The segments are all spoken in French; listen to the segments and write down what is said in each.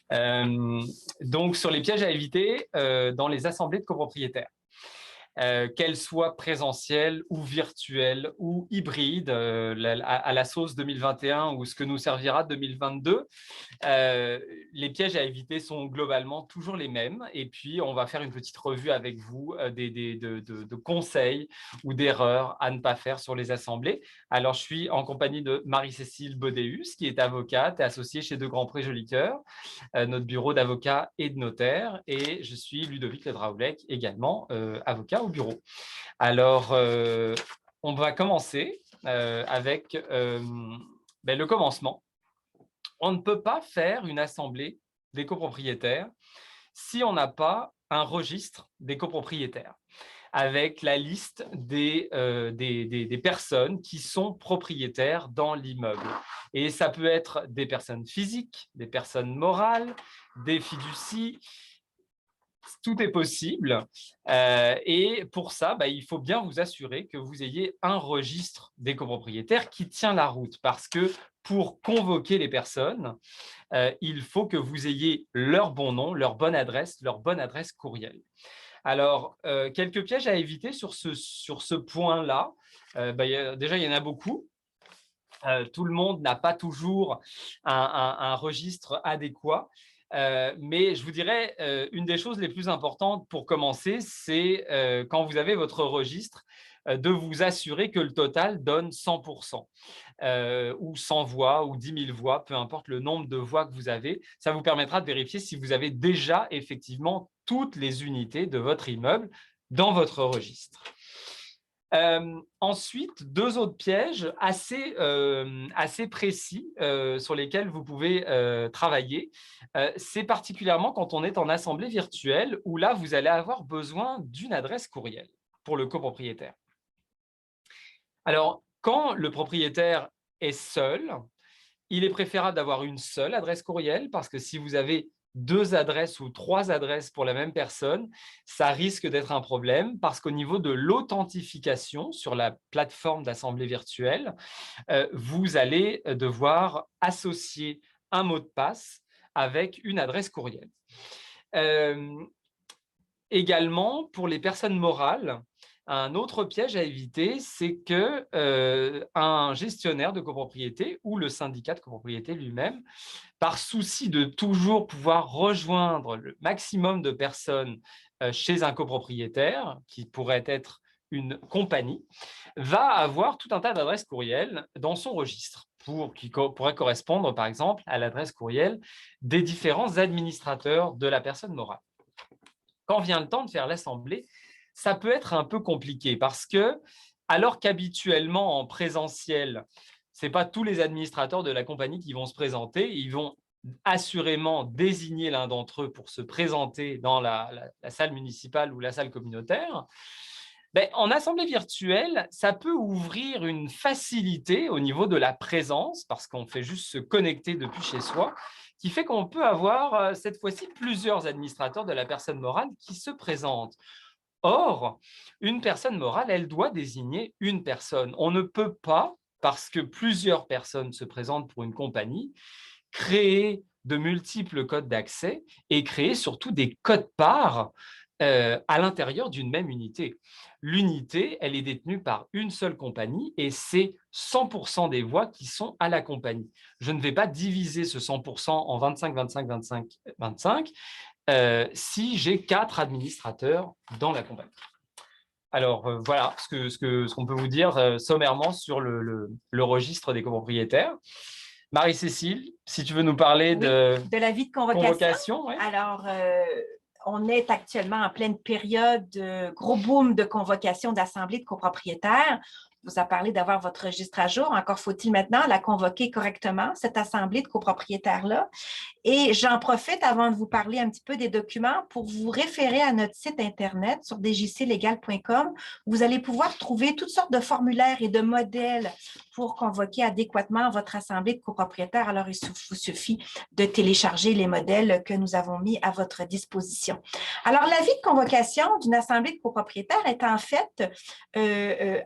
Donc, sur les pièges à éviter dans les assemblées de copropriétaires. Qu'elles soient présentielles ou virtuelles ou hybrides, à la sauce 2021 ou ce que nous servira 2022. Les pièges à éviter sont globalement toujours les mêmes. Et puis, on va faire une petite revue avec vous de conseils ou d'erreurs à ne pas faire sur les assemblées. Alors, je suis en compagnie de Marie-Cécile Bodéus, qui est avocate et associée chez De Grandpré Jolicoeur, notre bureau d'avocat et de notaire. Et je suis Ludovic Ledraoulec, également avocat au bureau. Alors, on va commencer avec le commencement. On ne peut pas faire une assemblée des copropriétaires si on n'a pas un registre des copropriétaires avec la liste des personnes qui sont propriétaires dans l'immeuble. Et ça peut être des personnes physiques, des personnes morales, des fiducies. Tout est possible. Et pour ça, il faut bien vous assurer que vous ayez un registre des copropriétaires qui tient la route. Parce que pour convoquer les personnes, il faut que vous ayez leur bon nom, leur bonne adresse courriel. Alors, quelques pièges à éviter sur ce point-là. Déjà, il y en a beaucoup. Tout le monde n'a pas toujours un registre adéquat. Mais je vous dirais, une des choses les plus importantes pour commencer, c'est quand vous avez votre registre, de vous assurer que le total donne 100%, ou 100 voix, ou 10 000 voix, peu importe le nombre de voix que vous avez. Ça vous permettra de vérifier si vous avez déjà effectivement toutes les unités de votre immeuble dans votre registre. Ensuite, deux autres pièges assez précis sur lesquels vous pouvez travailler. C'est particulièrement quand on est en assemblée virtuelle où là, vous allez avoir besoin d'une adresse courriel pour le copropriétaire. Alors, quand le propriétaire est seul, il est préférable d'avoir une seule adresse courriel parce que si vous avez deux adresses ou trois adresses pour la même personne, ça risque d'être un problème parce qu'au niveau de l'authentification sur la plateforme d'assemblée virtuelle, vous allez devoir associer un mot de passe avec une adresse courriel. Également, pour les personnes morales, un autre piège à éviter, c'est qu'un gestionnaire de copropriété ou le syndicat de copropriété lui-même, par souci de toujours pouvoir rejoindre le maximum de personnes chez un copropriétaire, qui pourrait être une compagnie, va avoir tout un tas d'adresses courriel dans son registre, qui pourrait correspondre, par exemple, à l'adresse courriel des différents administrateurs de la personne morale. Quand vient le temps de faire l'assemblée, ça peut être un peu compliqué parce que, alors qu'habituellement en présentiel, ce n'est pas tous les administrateurs de la compagnie qui vont se présenter, ils vont assurément désigner l'un d'entre eux pour se présenter dans la salle municipale ou la salle communautaire. En assemblée virtuelle, ça peut ouvrir une facilité au niveau de la présence parce qu'on fait juste se connecter depuis chez soi, qui fait qu'on peut avoir cette fois-ci plusieurs administrateurs de la personne morale qui se présentent. Or, une personne morale, elle doit désigner une personne. On ne peut pas, parce que plusieurs personnes se présentent pour une compagnie, créer de multiples codes d'accès et créer surtout des codes-parts à l'intérieur d'une même unité. L'unité, elle est détenue par une seule compagnie et c'est 100% des voix qui sont à la compagnie. Je ne vais pas diviser ce 100% en 25, 25, 25, 25 si j'ai 4 administrateurs dans la compagnie. Alors, voilà ce qu'on peut vous dire sommairement sur le registre des copropriétaires. Marie-Cécile, si tu veux nous parler de la vie de convocation. Ouais. Alors, on est actuellement en pleine période gros boom de convocation d'assemblées de copropriétaires. On vous a parlé d'avoir votre registre à jour. Encore faut-il maintenant la convoquer correctement, cette assemblée de copropriétaires-là. Et j'en profite avant de vous parler un petit peu des documents pour vous référer à notre site Internet sur djclegal.com. Vous allez pouvoir trouver toutes sortes de formulaires et de modèles pour convoquer adéquatement votre assemblée de copropriétaires. Alors, il vous suffit de télécharger les modèles que nous avons mis à votre disposition. Alors, l'avis de convocation d'une assemblée de copropriétaires est en fait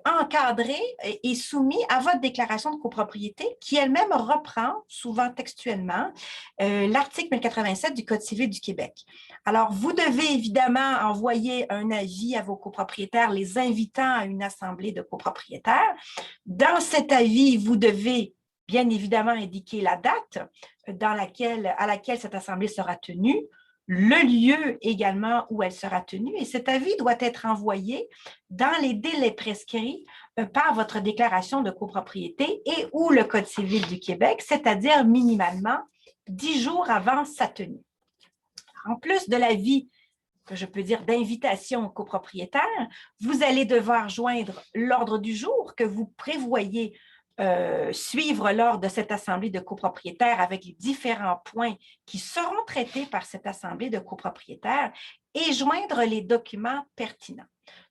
encadré intégré et soumis à votre déclaration de copropriété qui elle-même reprend, souvent textuellement, l'article 1087 du Code civil du Québec. Alors, vous devez évidemment envoyer un avis à vos copropriétaires les invitant à une assemblée de copropriétaires. Dans cet avis, vous devez bien évidemment indiquer la date à laquelle cette assemblée sera tenue, le lieu également où elle sera tenue, et cet avis doit être envoyé dans les délais prescrits par votre déclaration de copropriété et ou le Code civil du Québec, c'est-à-dire minimalement 10 jours avant sa tenue. En plus de l'avis que je peux dire d'invitation aux copropriétaires, vous allez devoir joindre l'ordre du jour que vous prévoyez suivre lors de cette assemblée de copropriétaires avec les différents points qui seront traités par cette assemblée de copropriétaires et joindre les documents pertinents.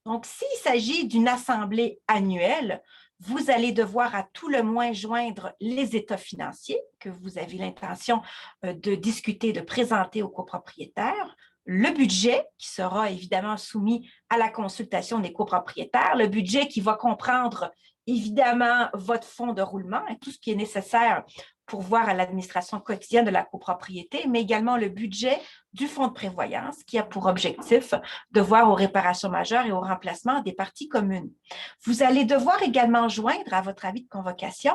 Donc, s'il s'agit d'une assemblée annuelle, vous allez devoir à tout le moins joindre les états financiers que vous avez l'intention de discuter, de présenter aux copropriétaires, le budget qui sera évidemment soumis à la consultation des copropriétaires, le budget qui va comprendre évidemment votre fonds de roulement et tout ce qui est nécessaire pour voir à l'administration quotidienne de la copropriété, mais également le budget du fonds de prévoyance qui a pour objectif de voir aux réparations majeures et au remplacement des parties communes. Vous allez devoir également joindre à votre avis de convocation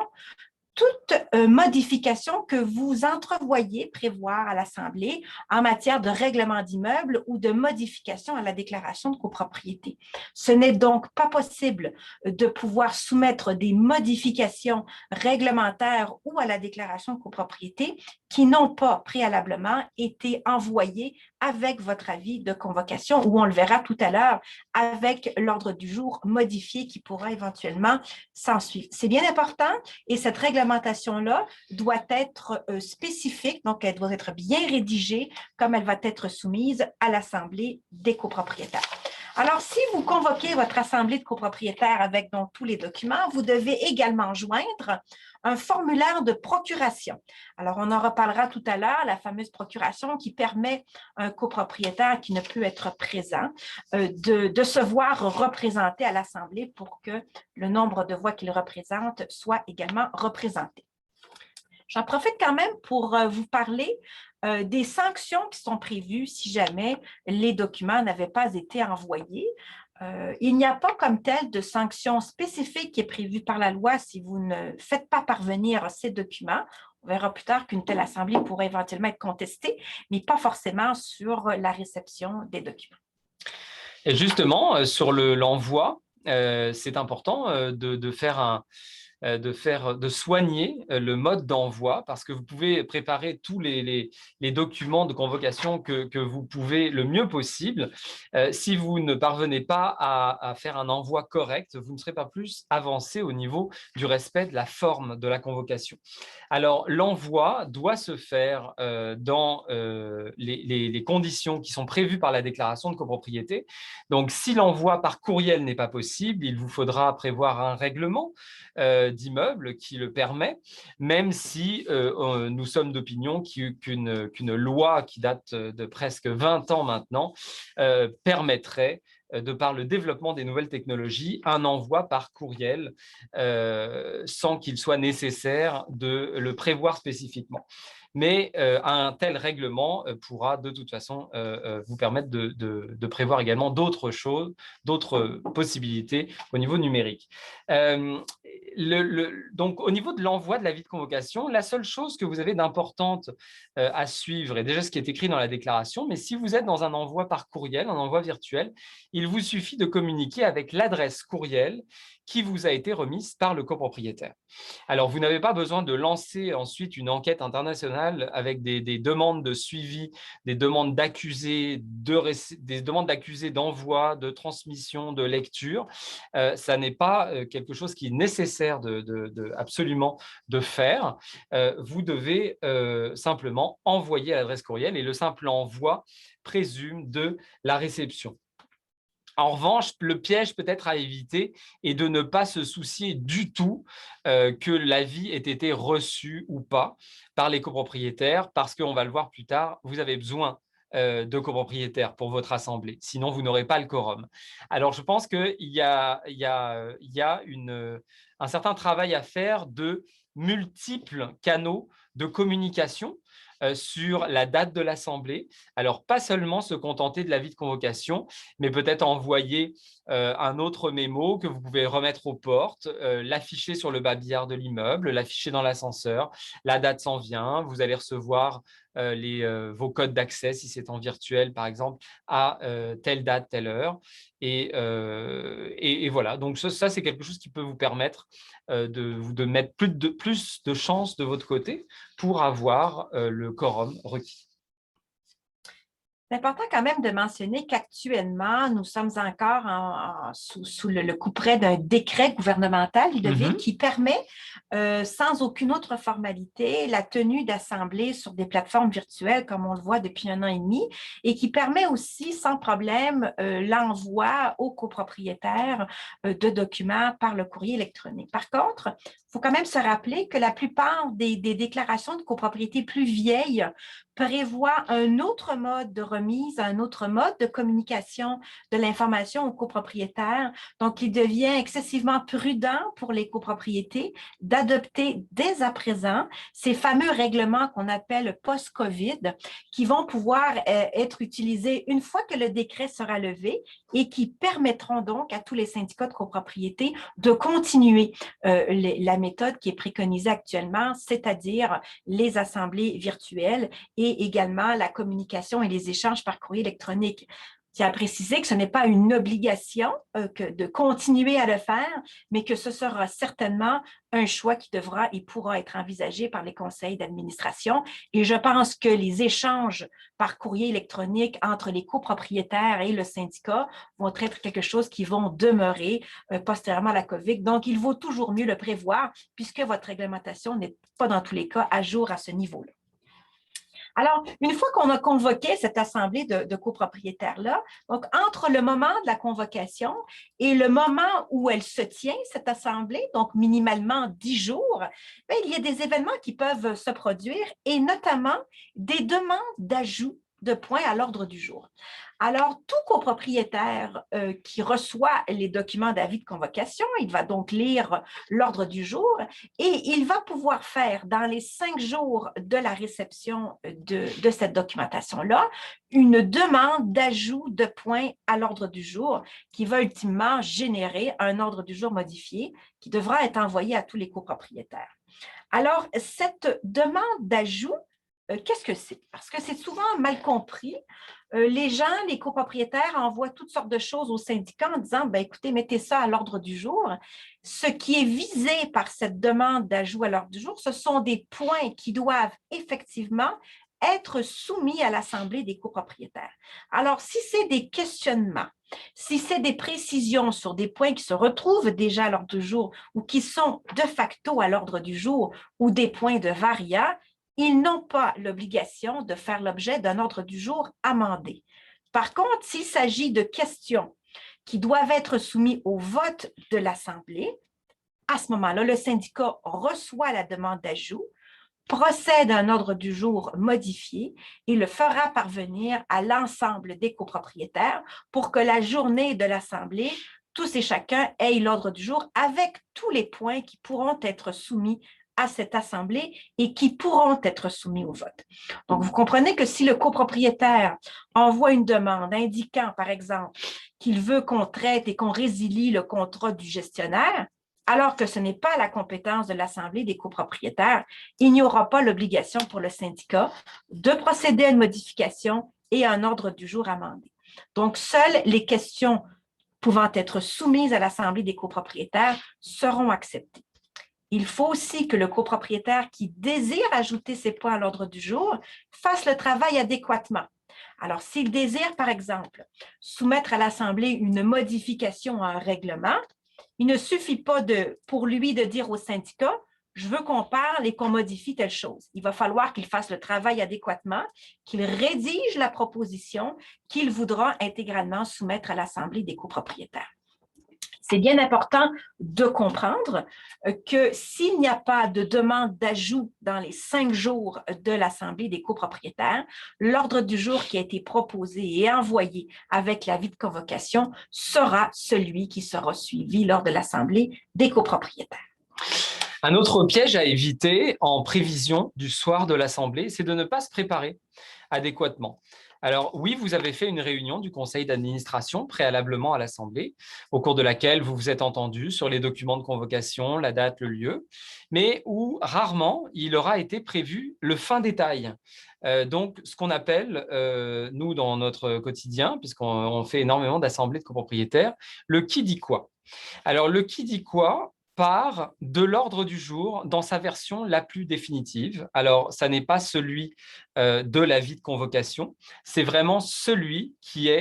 toute modification que vous entrevoyez prévoir à l'Assemblée en matière de règlement d'immeuble ou de modification à la déclaration de copropriété. Ce n'est donc pas possible de pouvoir soumettre des modifications réglementaires ou à la déclaration de copropriété qui n'ont pas préalablement été envoyées avec votre avis de convocation, ou on le verra tout à l'heure, avec l'ordre du jour modifié qui pourra éventuellement s'en suivre. C'est bien important et cette réglementation-là doit être spécifique, donc elle doit être bien rédigée comme elle va être soumise à l'Assemblée des copropriétaires. Alors, si vous convoquez votre assemblée de copropriétaires avec donc tous les documents, vous devez également joindre un formulaire de procuration. Alors, on en reparlera tout à l'heure, la fameuse procuration qui permet à un copropriétaire qui ne peut être présent de se voir représenté à l'Assemblée pour que le nombre de voix qu'il représente soit également représenté. J'en profite quand même pour vous parler des sanctions qui sont prévues si jamais les documents n'avaient pas été envoyés. Il n'y a pas comme tel de sanction spécifique qui est prévue par la loi si vous ne faites pas parvenir ces documents. On verra plus tard qu'une telle assemblée pourrait éventuellement être contestée, mais pas forcément sur la réception des documents. Et justement, sur l'envoi, c'est important de soigner le mode d'envoi parce que vous pouvez préparer tous les documents de convocation que vous pouvez le mieux possible. Si vous ne parvenez pas à faire un envoi correct, vous ne serez pas plus avancé au niveau du respect de la forme de la convocation. Alors, l'envoi doit se faire dans les conditions qui sont prévues par la déclaration de copropriété. Donc, si l'envoi par courriel n'est pas possible, il vous faudra prévoir un règlement d'immeuble qui le permet, même si nous sommes d'opinion qu'une loi qui date de presque 20 ans maintenant permettrait, de par le développement des nouvelles technologies, un envoi par courriel sans qu'il soit nécessaire de le prévoir spécifiquement. Mais un tel règlement pourra de toute façon vous permettre de prévoir également d'autres choses, d'autres possibilités au niveau numérique. Donc, au niveau de l'envoi de l'avis de convocation, la seule chose que vous avez d'importante à suivre est déjà ce qui est écrit dans la déclaration, mais si vous êtes dans un envoi par courriel, un envoi virtuel, il vous suffit de communiquer avec l'adresse courriel qui vous a été remise par le copropriétaire. Alors, vous n'avez pas besoin de lancer ensuite une enquête internationale avec des demandes de suivi, des demandes d'accusés, des demandes d'accusés d'envoi, de transmission, de lecture. Ça n'est pas quelque chose qui est nécessaire absolument de faire. Vous devez simplement envoyer à l'adresse courriel et le simple envoi présume de la réception. En revanche, le piège peut-être à éviter est de ne pas se soucier du tout que l'avis ait été reçu ou pas par les copropriétaires, parce qu'on va le voir plus tard, vous avez besoin de copropriétaires pour votre assemblée. Sinon, vous n'aurez pas le quorum. Alors, je pense qu'il y a un certain travail à faire de multiples canaux de communication sur la date de l'assemblée. Alors, pas seulement se contenter de l'avis de convocation, mais peut-être envoyer un autre mémo que vous pouvez remettre aux portes, l'afficher sur le babillard de l'immeuble, l'afficher dans l'ascenseur. La date s'en vient, vous allez recevoir vos codes d'accès, si c'est en virtuel, par exemple, à telle date, telle heure. Et voilà, donc ça c'est quelque chose qui peut vous permettre de mettre plus de chances de votre côté pour avoir le quorum requis. C'est important quand même de mentionner qu'actuellement, nous sommes encore sous le couperet d'un décret gouvernemental, Ludovic, qui permet, sans aucune autre formalité, la tenue d'assemblées sur des plateformes virtuelles, comme on le voit depuis 1 an et demi, et qui permet aussi, sans problème, l'envoi aux copropriétaires de documents par le courrier électronique. Par contre, il faut quand même se rappeler que la plupart des déclarations de copropriété plus vieilles prévoient un autre mode de remise, un autre mode de communication de l'information aux copropriétaires. Donc, il devient excessivement prudent pour les copropriétés d'adopter dès à présent ces fameux règlements qu'on appelle post-COVID qui vont pouvoir être utilisés une fois que le décret sera levé et qui permettront donc à tous les syndicats de copropriété de continuer la méthode qui est préconisée actuellement, c'est-à-dire les assemblées virtuelles et également la communication et les échanges par courrier électronique. Je tiens à préciser que ce n'est pas une obligation de continuer à le faire, mais que ce sera certainement un choix qui devra et pourra être envisagé par les conseils d'administration. Et je pense que les échanges par courrier électronique entre les copropriétaires et le syndicat vont être quelque chose qui vont demeurer postérieurement à la COVID. Donc, il vaut toujours mieux le prévoir puisque votre réglementation n'est pas dans tous les cas à jour à ce niveau-là. Alors, une fois qu'on a convoqué cette assemblée de copropriétaires-là, donc entre le moment de la convocation et le moment où elle se tient, cette assemblée, donc minimalement 10 jours, bien, il y a des événements qui peuvent se produire et notamment des demandes d'ajout de points à l'ordre du jour. Alors, tout copropriétaire qui reçoit les documents d'avis de convocation, il va donc lire l'ordre du jour et il va pouvoir faire dans les 5 jours de la réception de cette documentation-là une demande d'ajout de points à l'ordre du jour qui va ultimement générer un ordre du jour modifié qui devra être envoyé à tous les copropriétaires. Alors, cette demande d'ajout, qu'est-ce que c'est? Parce que c'est souvent mal compris. Les gens, les copropriétaires envoient toutes sortes de choses aux syndicats en disant, ben, écoutez, mettez ça à l'ordre du jour. Ce qui est visé par cette demande d'ajout à l'ordre du jour, ce sont des points qui doivent effectivement être soumis à l'Assemblée des copropriétaires. Alors, si c'est des questionnements, si c'est des précisions sur des points qui se retrouvent déjà à l'ordre du jour ou qui sont de facto à l'ordre du jour ou des points de varia, ils n'ont pas l'obligation de faire l'objet d'un ordre du jour amendé. Par contre, s'il s'agit de questions qui doivent être soumises au vote de l'Assemblée, à ce moment-là, le syndicat reçoit la demande d'ajout, procède à un ordre du jour modifié et le fera parvenir à l'ensemble des copropriétaires pour que la journée de l'Assemblée, tous et chacun aient l'ordre du jour avec tous les points qui pourront être soumis à cette assemblée et qui pourront être soumis au vote. Donc, vous comprenez que si le copropriétaire envoie une demande indiquant, par exemple, qu'il veut qu'on traite et qu'on résilie le contrat du gestionnaire, alors que ce n'est pas la compétence de l'Assemblée des copropriétaires, il n'y aura pas l'obligation pour le syndicat de procéder à une modification et à un ordre du jour amendé. Donc, seules les questions pouvant être soumises à l'Assemblée des copropriétaires seront acceptées. Il faut aussi que le copropriétaire qui désire ajouter ses points à l'ordre du jour fasse le travail adéquatement. Alors, s'il désire, par exemple, soumettre à l'Assemblée une modification à un règlement, il ne suffit pas pour lui de dire au syndicat « je veux qu'on parle et qu'on modifie telle chose ». Il va falloir qu'il fasse le travail adéquatement, qu'il rédige la proposition qu'il voudra intégralement soumettre à l'Assemblée des copropriétaires. C'est bien important de comprendre que s'il n'y a pas de demande d'ajout dans les 5 jours de l'Assemblée des copropriétaires, l'ordre du jour qui a été proposé et envoyé avec l'avis de convocation sera celui qui sera suivi lors de l'Assemblée des copropriétaires. Un autre piège à éviter en prévision du soir de l'Assemblée, c'est de ne pas se préparer adéquatement. Alors oui, vous avez fait une réunion du conseil d'administration préalablement à l'Assemblée, au cours de laquelle vous vous êtes entendu sur les documents de convocation, la date, le lieu, mais où rarement il aura été prévu le fin détail. Donc, ce qu'on appelle, nous, dans notre quotidien, puisqu'on fait énormément d'assemblées de copropriétaires, le qui dit quoi. Alors, le qui dit quoi part de l'ordre du jour dans sa version la plus définitive. Alors, ça n'est pas celui de l'avis de convocation, c'est vraiment celui qui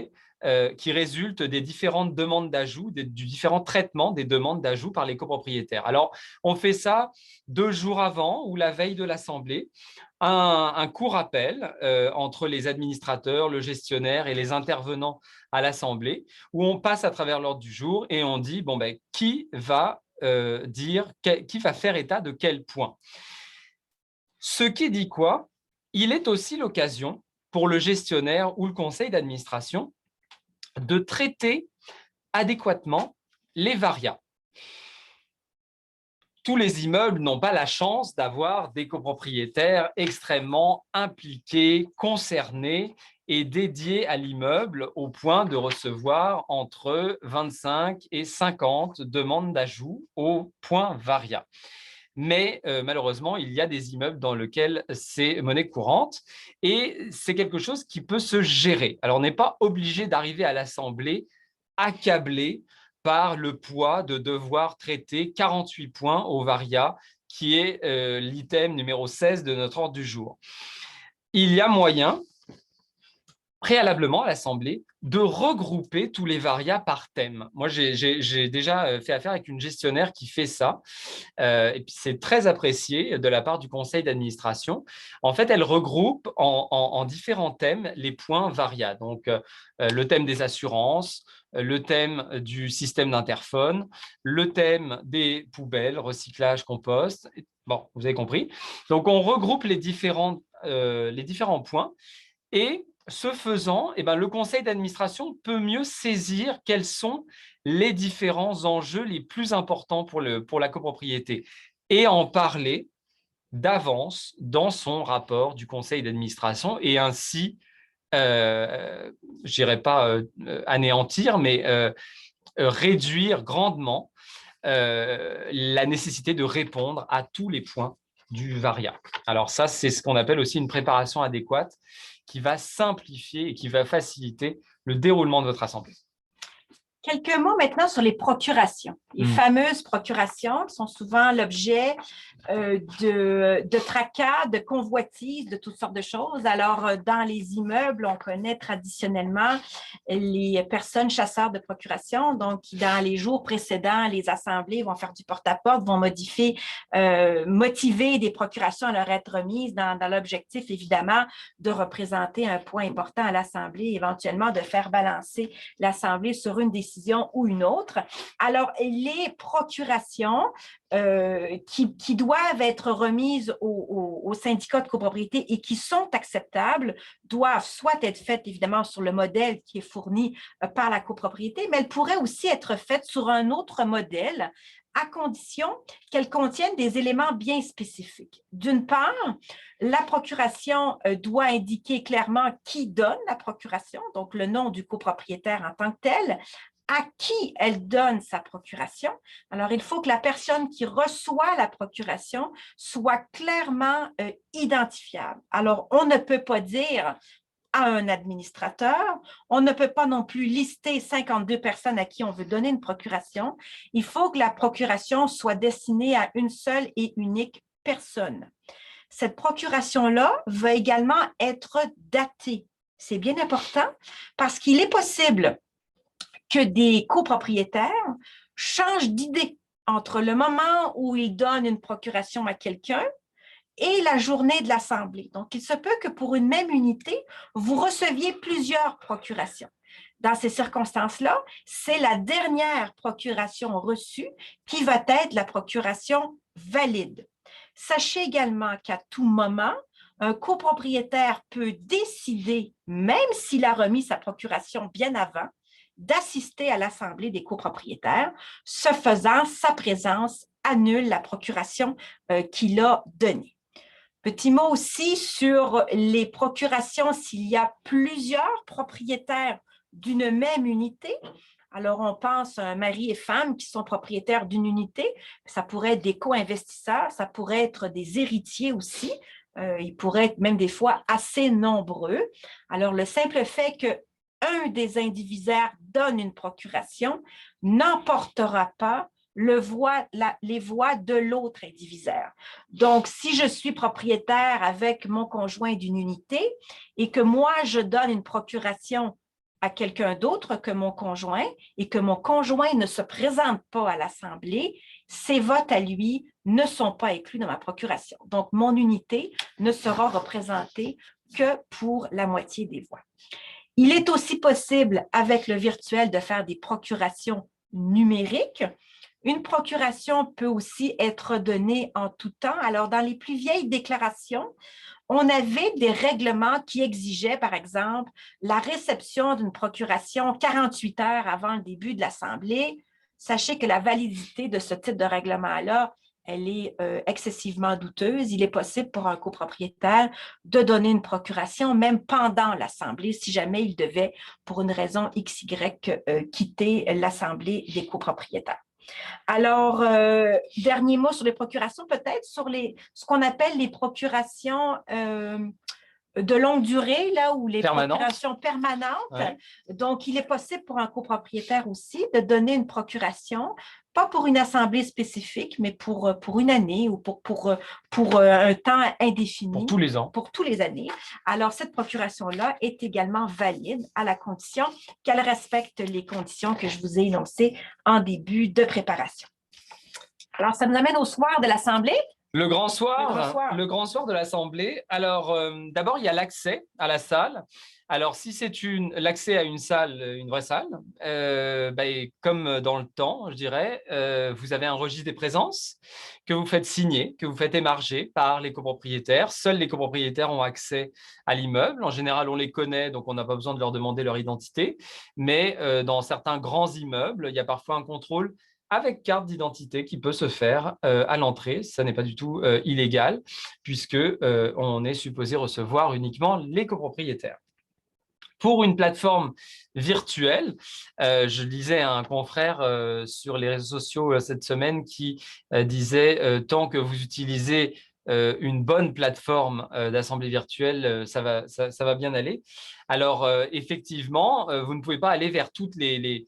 résulte des différentes demandes d'ajout, du différent traitement des demandes d'ajout par les copropriétaires. Alors, on fait ça 2 jours avant ou la veille de l'Assemblée, un court appel entre les administrateurs, le gestionnaire et les intervenants à l'Assemblée, où on passe à travers l'ordre du jour et on dit bon, ben, qui va qui va faire état de quel point. Ce qui dit quoi, il est aussi l'occasion pour le gestionnaire ou le conseil d'administration de traiter adéquatement les variables. Tous les immeubles n'ont pas la chance d'avoir des copropriétaires extrêmement impliqués, concernés et dédiés à l'immeuble au point de recevoir entre 25 et 50 demandes d'ajout au point variable. Mais malheureusement, il y a des immeubles dans lesquels c'est monnaie courante et c'est quelque chose qui peut se gérer. Alors, on n'est pas obligé d'arriver à l'Assemblée accablé par le poids de devoir traiter 48 points au varia, qui est l'item numéro 16 de notre ordre du jour. Il y a moyen, préalablement à l'Assemblée, de regrouper tous les varias par thème. Moi, j'ai déjà fait affaire avec une gestionnaire qui fait ça, et puis c'est très apprécié de la part du conseil d'administration. En fait, elle regroupe en différents thèmes les points varia. Donc, le thème des assurances, le thème du système d'interphone, le thème des poubelles, recyclage, compost. Bon, vous avez compris. Donc, on regroupe les différents points et ce faisant, eh ben, le conseil d'administration peut mieux saisir quels sont les différents enjeux les plus importants pour la copropriété et en parler d'avance dans son rapport du conseil d'administration et ainsi, je dirais pas anéantir, mais réduire grandement la nécessité de répondre à tous les points du varia. Alors ça, c'est ce qu'on appelle aussi une préparation adéquate qui va simplifier et qui va faciliter le déroulement de votre assemblée. Quelques mots maintenant sur les procurations. Les fameuses procurations sont souvent l'objet de tracas, de convoitises, de toutes sortes de choses. Alors, dans les immeubles, on connaît traditionnellement les personnes chasseurs de procuration, donc qui, dans les jours précédents, les assemblées vont faire du porte-à-porte, vont motiver des procurations à leur être remises dans l'objectif, évidemment, de représenter un point important à l'assemblée, éventuellement de faire balancer l'assemblée sur une décision ou une autre. Alors, les procurations qui doivent être remises au syndicat de copropriété et qui sont acceptables doivent soit être faites, évidemment, sur le modèle qui est fourni par la copropriété, mais elles pourraient aussi être faites sur un autre modèle à condition qu'elles contiennent des éléments bien spécifiques. D'une part, la procuration doit indiquer clairement qui donne la procuration, donc le nom du copropriétaire en tant que tel, à qui elle donne sa procuration. Alors, il faut que la personne qui reçoit la procuration soit clairement identifiable. Alors, on ne peut pas dire à un administrateur, on ne peut pas non plus lister 52 personnes à qui on veut donner une procuration. Il faut que la procuration soit destinée à une seule et unique personne. Cette procuration-là va également être datée. C'est bien important parce qu'il est possible que des copropriétaires changent d'idée entre le moment où ils donnent une procuration à quelqu'un et la journée de l'Assemblée. Donc, il se peut que pour une même unité, vous receviez plusieurs procurations. dans ces circonstances-là, c'est la dernière procuration reçue qui va être la procuration valide. Sachez également qu'à tout moment, un copropriétaire peut décider, même s'il a remis sa procuration bien avant, d'assister à l'Assemblée des copropriétaires. Ce faisant, sa présence annule la procuration qu'il a donnée. Petit mot aussi sur les procurations s'il y a plusieurs propriétaires d'une même unité. Alors, on pense à un mari et femme qui sont propriétaires d'une unité. Ça pourrait être des co-investisseurs, ça pourrait être des héritiers aussi. Ils pourraient être même des fois assez nombreux. Alors, le simple fait qu'un des indivisaires donne une procuration n'emportera pas les voix de l'autre indivisaire. Donc, si je suis propriétaire avec mon conjoint d'une unité et que moi, je donne une procuration à quelqu'un d'autre que mon conjoint et que mon conjoint ne se présente pas à l'Assemblée, ses votes à lui ne sont pas inclus dans ma procuration. Donc, mon unité ne sera représentée que pour la moitié des voix. Il est aussi possible, avec le virtuel, de faire des procurations numériques. Une procuration peut aussi être donnée en tout temps. Alors, dans les plus vieilles déclarations, on avait des règlements qui exigeaient, par exemple, la réception d'une procuration 48 heures avant le début de l'Assemblée. Sachez que la validité de ce type de règlement-là, elle est excessivement douteuse. Il est possible pour un copropriétaire de donner une procuration même pendant l'Assemblée, si jamais il devait, pour une raison XY, quitter l'Assemblée des copropriétaires. Alors, dernier mot sur les procurations, peut-être sur ce qu'on appelle les procurations de longue durée, là, ou les procurations permanentes. Ouais. Donc, il est possible pour un copropriétaire aussi de donner une procuration, pas pour une assemblée spécifique, mais pour une année ou pour un temps indéfini. Pour tous les ans. Pour tous les années. Alors, cette procuration-là est également valide à la condition qu'elle respecte les conditions que je vous ai énoncées en début de préparation. Alors, ça nous amène au soir de l'Assemblée. Le grand soir de l'Assemblée. Alors, d'abord, il y a l'accès à la salle. Alors, si c'est l'accès à une salle, une vraie salle, comme dans le temps, je dirais, vous avez un registre des présences que vous faites signer, que vous faites émarger par les copropriétaires. Seuls les copropriétaires ont accès à l'immeuble. En général, on les connaît, donc on n'a pas besoin de leur demander leur identité. Mais dans certains grands immeubles, il y a parfois un contrôle avec carte d'identité qui peut se faire à l'entrée. Ça n'est pas du tout illégal puisque on est supposé recevoir uniquement les copropriétaires. Pour une plateforme virtuelle, je lisais un confrère sur les réseaux sociaux cette semaine qui disait tant que vous utilisez une bonne plateforme d'assemblée virtuelle, ça va bien aller. Alors, effectivement, vous ne pouvez pas aller vers toutes les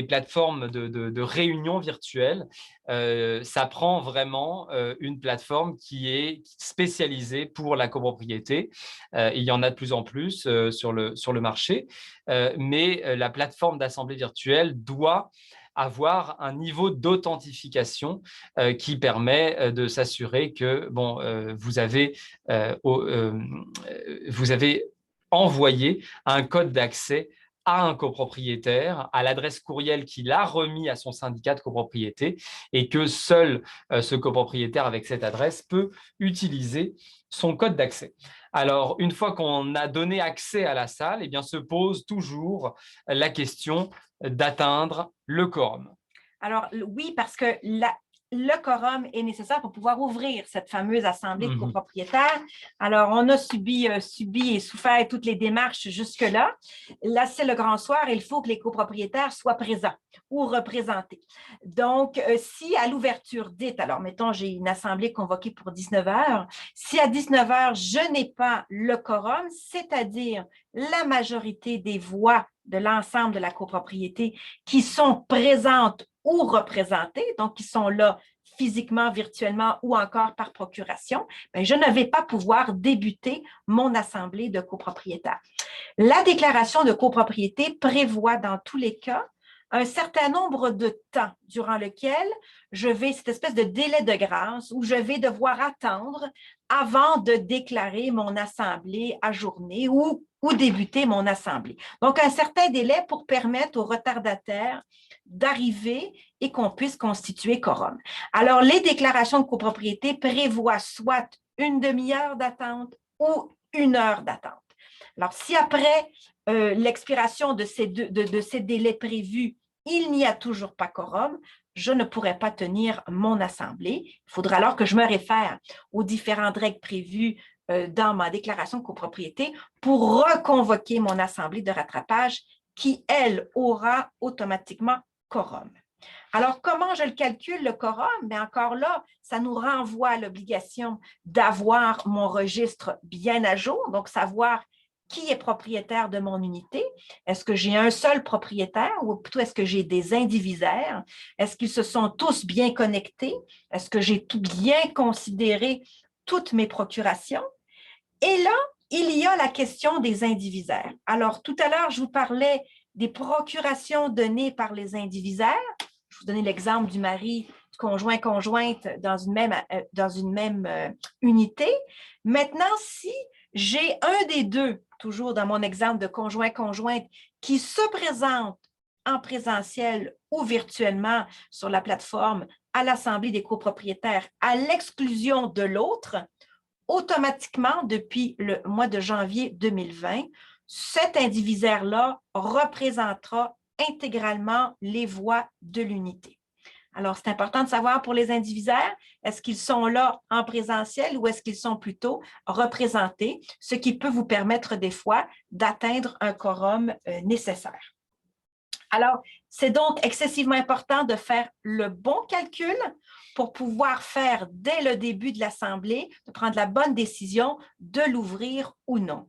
plateformes de réunion virtuelle. Ça prend vraiment une plateforme qui est spécialisée pour la copropriété. Il y en a de plus en plus sur le marché, mais la plateforme d'assemblée virtuelle doit avoir un niveau d'authentification qui permet de s'assurer que vous avez envoyé un code d'accès à un copropriétaire, à l'adresse courriel qu'il a remis à son syndicat de copropriété et que seul ce copropriétaire avec cette adresse peut utiliser son code d'accès. Alors, une fois qu'on a donné accès à la salle, eh bien, se pose toujours la question d'atteindre le quorum. Alors, oui, parce que le quorum est nécessaire pour pouvoir ouvrir cette fameuse assemblée de copropriétaires. Alors, on a subi et souffert toutes les démarches jusque-là. Là, c'est le grand soir et il faut que les copropriétaires soient présents ou représentés. Donc, si à l'ouverture dite, alors mettons, j'ai une assemblée convoquée pour 19 heures, si à 19 heures, je n'ai pas le quorum, c'est-à-dire la majorité des voix de l'ensemble de la copropriété qui sont présentes ou représentées, donc qui sont là physiquement, virtuellement ou encore par procuration, bien, je ne vais pas pouvoir débuter mon assemblée de copropriétaires. La déclaration de copropriété prévoit dans tous les cas un certain nombre de temps durant lequel cette espèce de délai de grâce où je vais devoir attendre avant de déclarer mon assemblée ajournée ou débuter mon assemblée. Donc, un certain délai pour permettre aux retardataires d'arriver et qu'on puisse constituer quorum. Alors, les déclarations de copropriété prévoient soit une demi-heure d'attente ou 1 heure d'attente. Alors, si après l'expiration de ces délais prévus, il n'y a toujours pas quorum, je ne pourrai pas tenir mon assemblée. Il faudra alors que je me réfère aux différentes règles prévues dans ma déclaration de copropriété pour reconvoquer mon assemblée de rattrapage qui, elle, aura automatiquement quorum. Alors, comment je le calcule, le quorum? Bien, encore là, ça nous renvoie à l'obligation d'avoir mon registre bien à jour, donc savoir qui est propriétaire de mon unité. Est-ce que j'ai un seul propriétaire ou plutôt est-ce que j'ai des indivisaires? Est-ce qu'ils se sont tous bien connectés? Est-ce que j'ai tout bien considéré toutes mes procurations? Et là, il y a la question des indivisaires. Alors, tout à l'heure, je vous parlais des procurations données par les indivisaires. Je vous donnais l'exemple du mari, du conjoint-conjointe dans une même unité. Maintenant, si j'ai un des deux, toujours dans mon exemple de conjoint-conjointe, qui se présente en présentiel ou virtuellement sur la plateforme à l'Assemblée des copropriétaires à l'exclusion de l'autre, automatiquement, depuis le mois de janvier 2020, cet indivisaire-là représentera intégralement les voix de l'unité. Alors, c'est important de savoir pour les indivisaires, est-ce qu'ils sont là en présentiel ou est-ce qu'ils sont plutôt représentés, ce qui peut vous permettre des fois d'atteindre un quorum nécessaire. Alors, c'est donc excessivement important de faire le bon calcul pour pouvoir faire dès le début de l'Assemblée, de prendre la bonne décision de l'ouvrir ou non.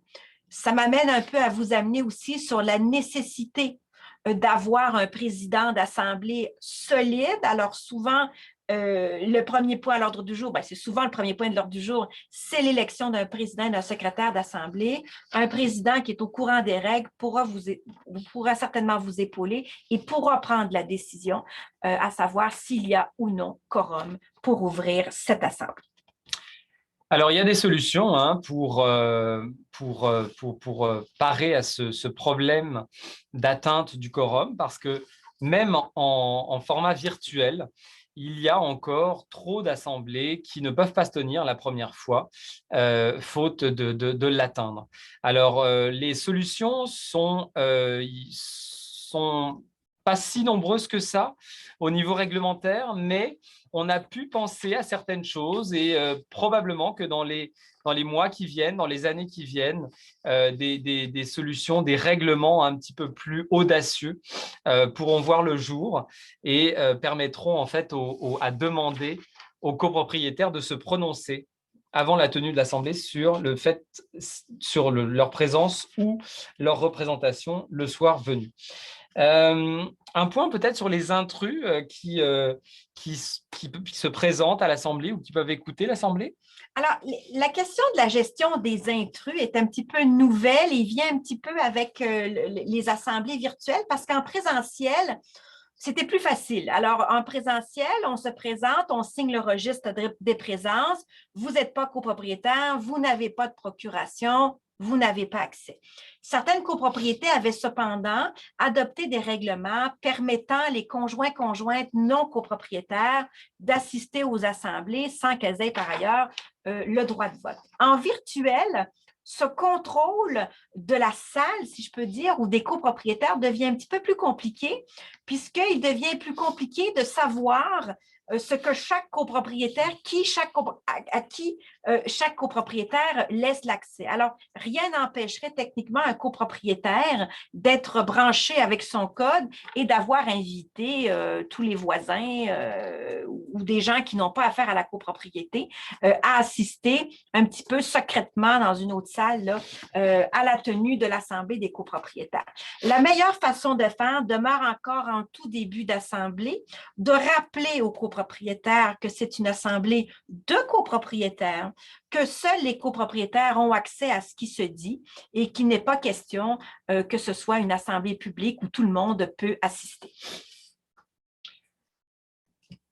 Ça m'amène un peu à vous amener aussi sur la nécessité d'avoir un président d'Assemblée solide. Alors souvent, le premier point à l'ordre du jour, c'est souvent le premier point de l'ordre du jour, c'est l'élection d'un président et d'un secrétaire d'Assemblée. Un président qui est au courant des règles pourra certainement vous épauler et pourra prendre la décision à savoir s'il y a ou non quorum pour ouvrir cette Assemblée. Alors, il y a des solutions pour parer à ce problème d'atteinte du quorum, parce que même en format virtuel, il y a encore trop d'assemblées qui ne peuvent pas se tenir la première fois, faute de l'atteindre. Alors, les solutions sont pas si nombreuses que ça au niveau réglementaire, mais on a pu penser à certaines choses et probablement que dans les mois qui viennent, dans les années qui viennent, des solutions, des règlements un petit peu plus audacieux pourront voir le jour et permettront en fait à demander aux copropriétaires de se prononcer avant la tenue de l'Assemblée sur leur présence ou leur représentation le soir venu. Un point peut-être sur les intrus qui se présentent à l'Assemblée ou qui peuvent écouter l'Assemblée. Alors, la question de la gestion des intrus est un petit peu nouvelle et vient un petit peu avec les assemblées virtuelles parce qu'en présentiel, c'était plus facile. Alors, en présentiel, on se présente, on signe le registre des présences, vous n'êtes pas copropriétaire, vous n'avez pas de procuration, vous n'avez pas accès. Certaines copropriétés avaient cependant adopté des règlements permettant les conjoints-conjointes non copropriétaires d'assister aux assemblées sans qu'elles aient par ailleurs le droit de vote. En virtuel, ce contrôle de la salle, si je peux dire, ou des copropriétaires devient un petit peu plus compliqué, puisqu'il devient plus compliqué de savoir ce que chaque copropriétaire, à qui chaque copropriétaire laisse l'accès. Alors, rien n'empêcherait techniquement un copropriétaire d'être branché avec son code et d'avoir invité tous les voisins ou des gens qui n'ont pas affaire à la copropriété à assister un petit peu secrètement dans une autre salle là, à la tenue de l'Assemblée des copropriétaires. La meilleure façon de faire demeure encore en tout début d'assemblée de rappeler aux copropriétaires que c'est une assemblée de copropriétaires, que seuls les copropriétaires ont accès à ce qui se dit et qu'il n'est pas question que ce soit une assemblée publique où tout le monde peut assister.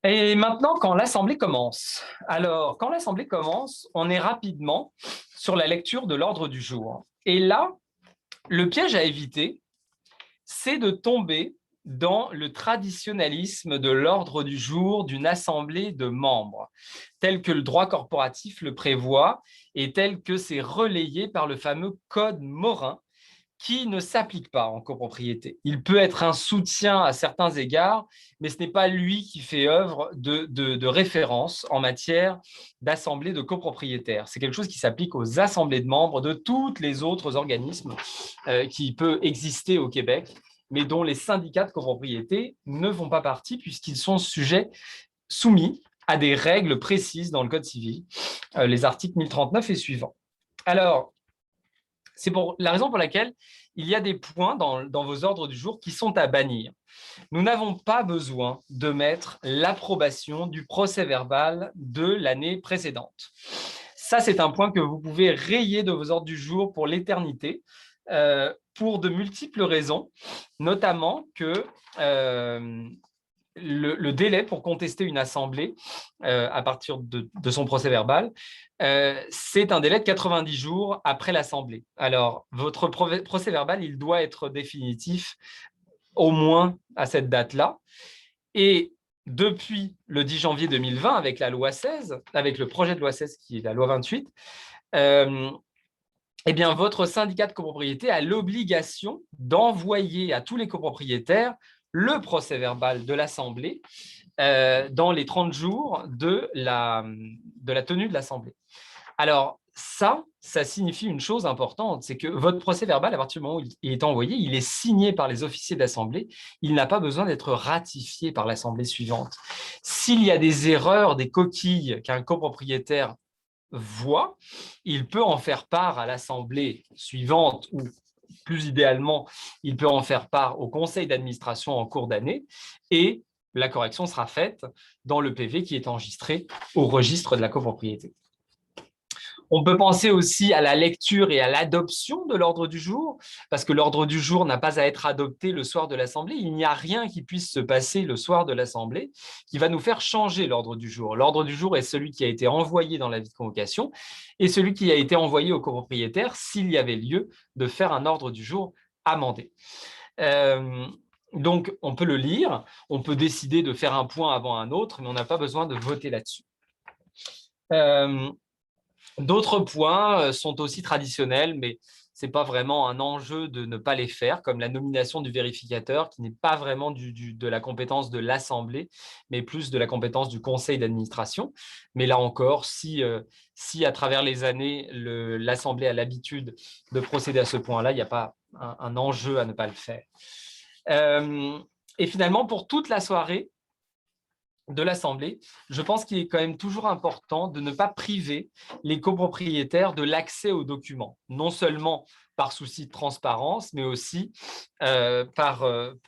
Et maintenant, quand l'Assemblée commence. Alors, quand l'Assemblée commence, on est rapidement sur la lecture de l'ordre du jour. Et là, le piège à éviter, c'est de tomber dans le traditionnalisme de l'ordre du jour d'une assemblée de membres, tel que le droit corporatif le prévoit et tel que c'est relayé par le fameux Code Morin, qui ne s'applique pas en copropriété. Il peut être un soutien à certains égards, mais ce n'est pas lui qui fait œuvre de référence en matière d'assemblée de copropriétaires. C'est quelque chose qui s'applique aux assemblées de membres de tous les autres organismes qui peuvent exister au Québec, mais dont les syndicats de copropriété ne font pas partie puisqu'ils sont soumis à des règles précises dans le Code civil, les articles 1039 et suivants. Alors, c'est la raison pour laquelle il y a des points dans vos ordres du jour qui sont à bannir. Nous n'avons pas besoin de mettre l'approbation du procès-verbal de l'année précédente. Ça, c'est un point que vous pouvez rayer de vos ordres du jour pour l'éternité, pour de multiples raisons, notamment que le délai pour contester une assemblée à partir de son procès-verbal, c'est un délai de 90 jours après l'assemblée. Alors, votre procès-verbal, il doit être définitif au moins à cette date-là. Et depuis le 10 janvier 2020, avec la loi 16, avec le projet de loi 16 qui est la loi 28, eh bien, votre syndicat de copropriété a l'obligation d'envoyer à tous les copropriétaires le procès-verbal de l'Assemblée dans les 30 jours de la tenue de l'Assemblée. Alors, ça signifie une chose importante, c'est que votre procès-verbal, à partir du moment où il est envoyé, il est signé par les officiers d'Assemblée, il n'a pas besoin d'être ratifié par l'Assemblée suivante. S'il y a des erreurs, des coquilles qu'un copropriétaire voit, il peut en faire part à l'Assemblée suivante ou plus idéalement, il peut en faire part au conseil d'administration en cours d'année et la correction sera faite dans le PV qui est enregistré au registre de la copropriété. On peut penser aussi à la lecture et à l'adoption de l'ordre du jour, parce que l'ordre du jour n'a pas à être adopté le soir de l'Assemblée. Il n'y a rien qui puisse se passer le soir de l'Assemblée qui va nous faire changer l'ordre du jour. L'ordre du jour est celui qui a été envoyé dans l'avis de convocation et celui qui a été envoyé au copropriétaire s'il y avait lieu de faire un ordre du jour amendé. Donc, on peut le lire, on peut décider de faire un point avant un autre, mais on n'a pas besoin de voter là-dessus. D'autres points sont aussi traditionnels, mais ce n'est pas vraiment un enjeu de ne pas les faire, comme la nomination du vérificateur, qui n'est pas vraiment de la compétence de l'Assemblée, mais plus de la compétence du conseil d'administration. Mais là encore, si à travers les années, l'Assemblée a l'habitude de procéder à ce point-là, il n'y a pas un enjeu à ne pas le faire. Et finalement, pour toute la soirée de l'Assemblée, je pense qu'il est quand même toujours important de ne pas priver les copropriétaires de l'accès aux documents, non seulement par souci de transparence, mais aussi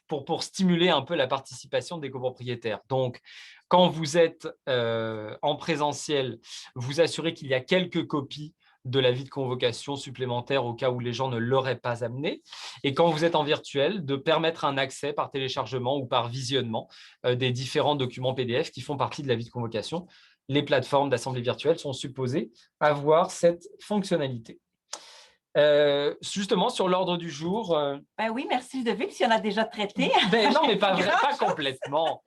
pour stimuler un peu la participation des copropriétaires. Donc, quand vous êtes en présentiel, vous assurez qu'il y a quelques copies de l'avis de convocation supplémentaire au cas où les gens ne l'auraient pas amené. Et quand vous êtes en virtuel, de permettre un accès par téléchargement ou par visionnement des différents documents PDF qui font partie de l'avis de convocation. Les plateformes d'assemblée virtuelle sont supposées avoir cette fonctionnalité. Justement, sur l'ordre du jour… Ben oui, merci Ludovic, si on a déjà traité. Non, mais pas complètement.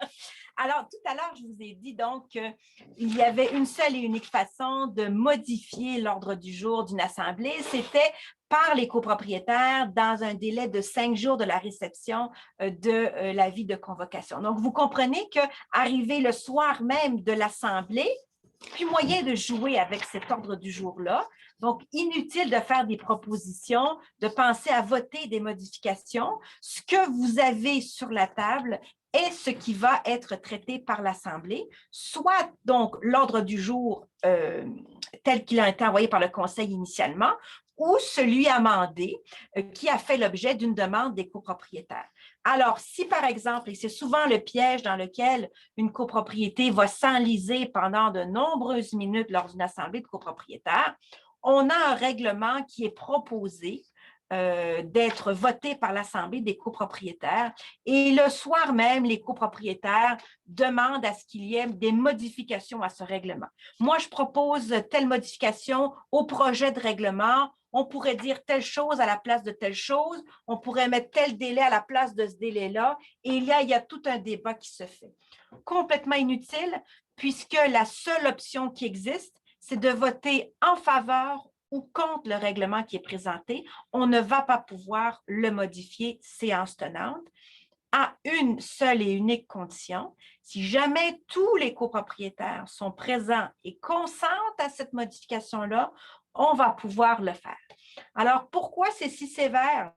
Alors, tout à l'heure, je vous ai dit donc qu'il y avait une seule et unique façon de modifier l'ordre du jour d'une assemblée, c'était par les copropriétaires dans un délai de 5 jours de la réception de l'avis de convocation. Donc, vous comprenez qu'arrivé le soir même de l'assemblée, plus moyen de jouer avec cet ordre du jour-là. Donc, inutile de faire des propositions, de penser à voter des modifications. Ce que vous avez sur la table est ce qui va être traité par l'Assemblée, soit donc l'ordre du jour tel qu'il a été envoyé par le Conseil initialement, ou celui amendé qui a fait l'objet d'une demande des copropriétaires. Alors, si par exemple, et c'est souvent le piège dans lequel une copropriété va s'enliser pendant de nombreuses minutes lors d'une assemblée de copropriétaires, on a un règlement qui est proposé d'être voté par l'Assemblée des copropriétaires. Et le soir même, les copropriétaires demandent à ce qu'il y ait des modifications à ce règlement. Moi, je propose telle modification au projet de règlement. On pourrait dire telle chose à la place de telle chose. On pourrait mettre tel délai à la place de ce délai-là. Et il y a tout un débat qui se fait. Complètement inutile, puisque la seule option qui existe, c'est de voter en faveur ou contre le règlement qui est présenté. On ne va pas pouvoir le modifier séance tenante à une seule et unique condition. Si jamais tous les copropriétaires sont présents et consentent à cette modification-là, on va pouvoir le faire. Alors, pourquoi c'est si sévère?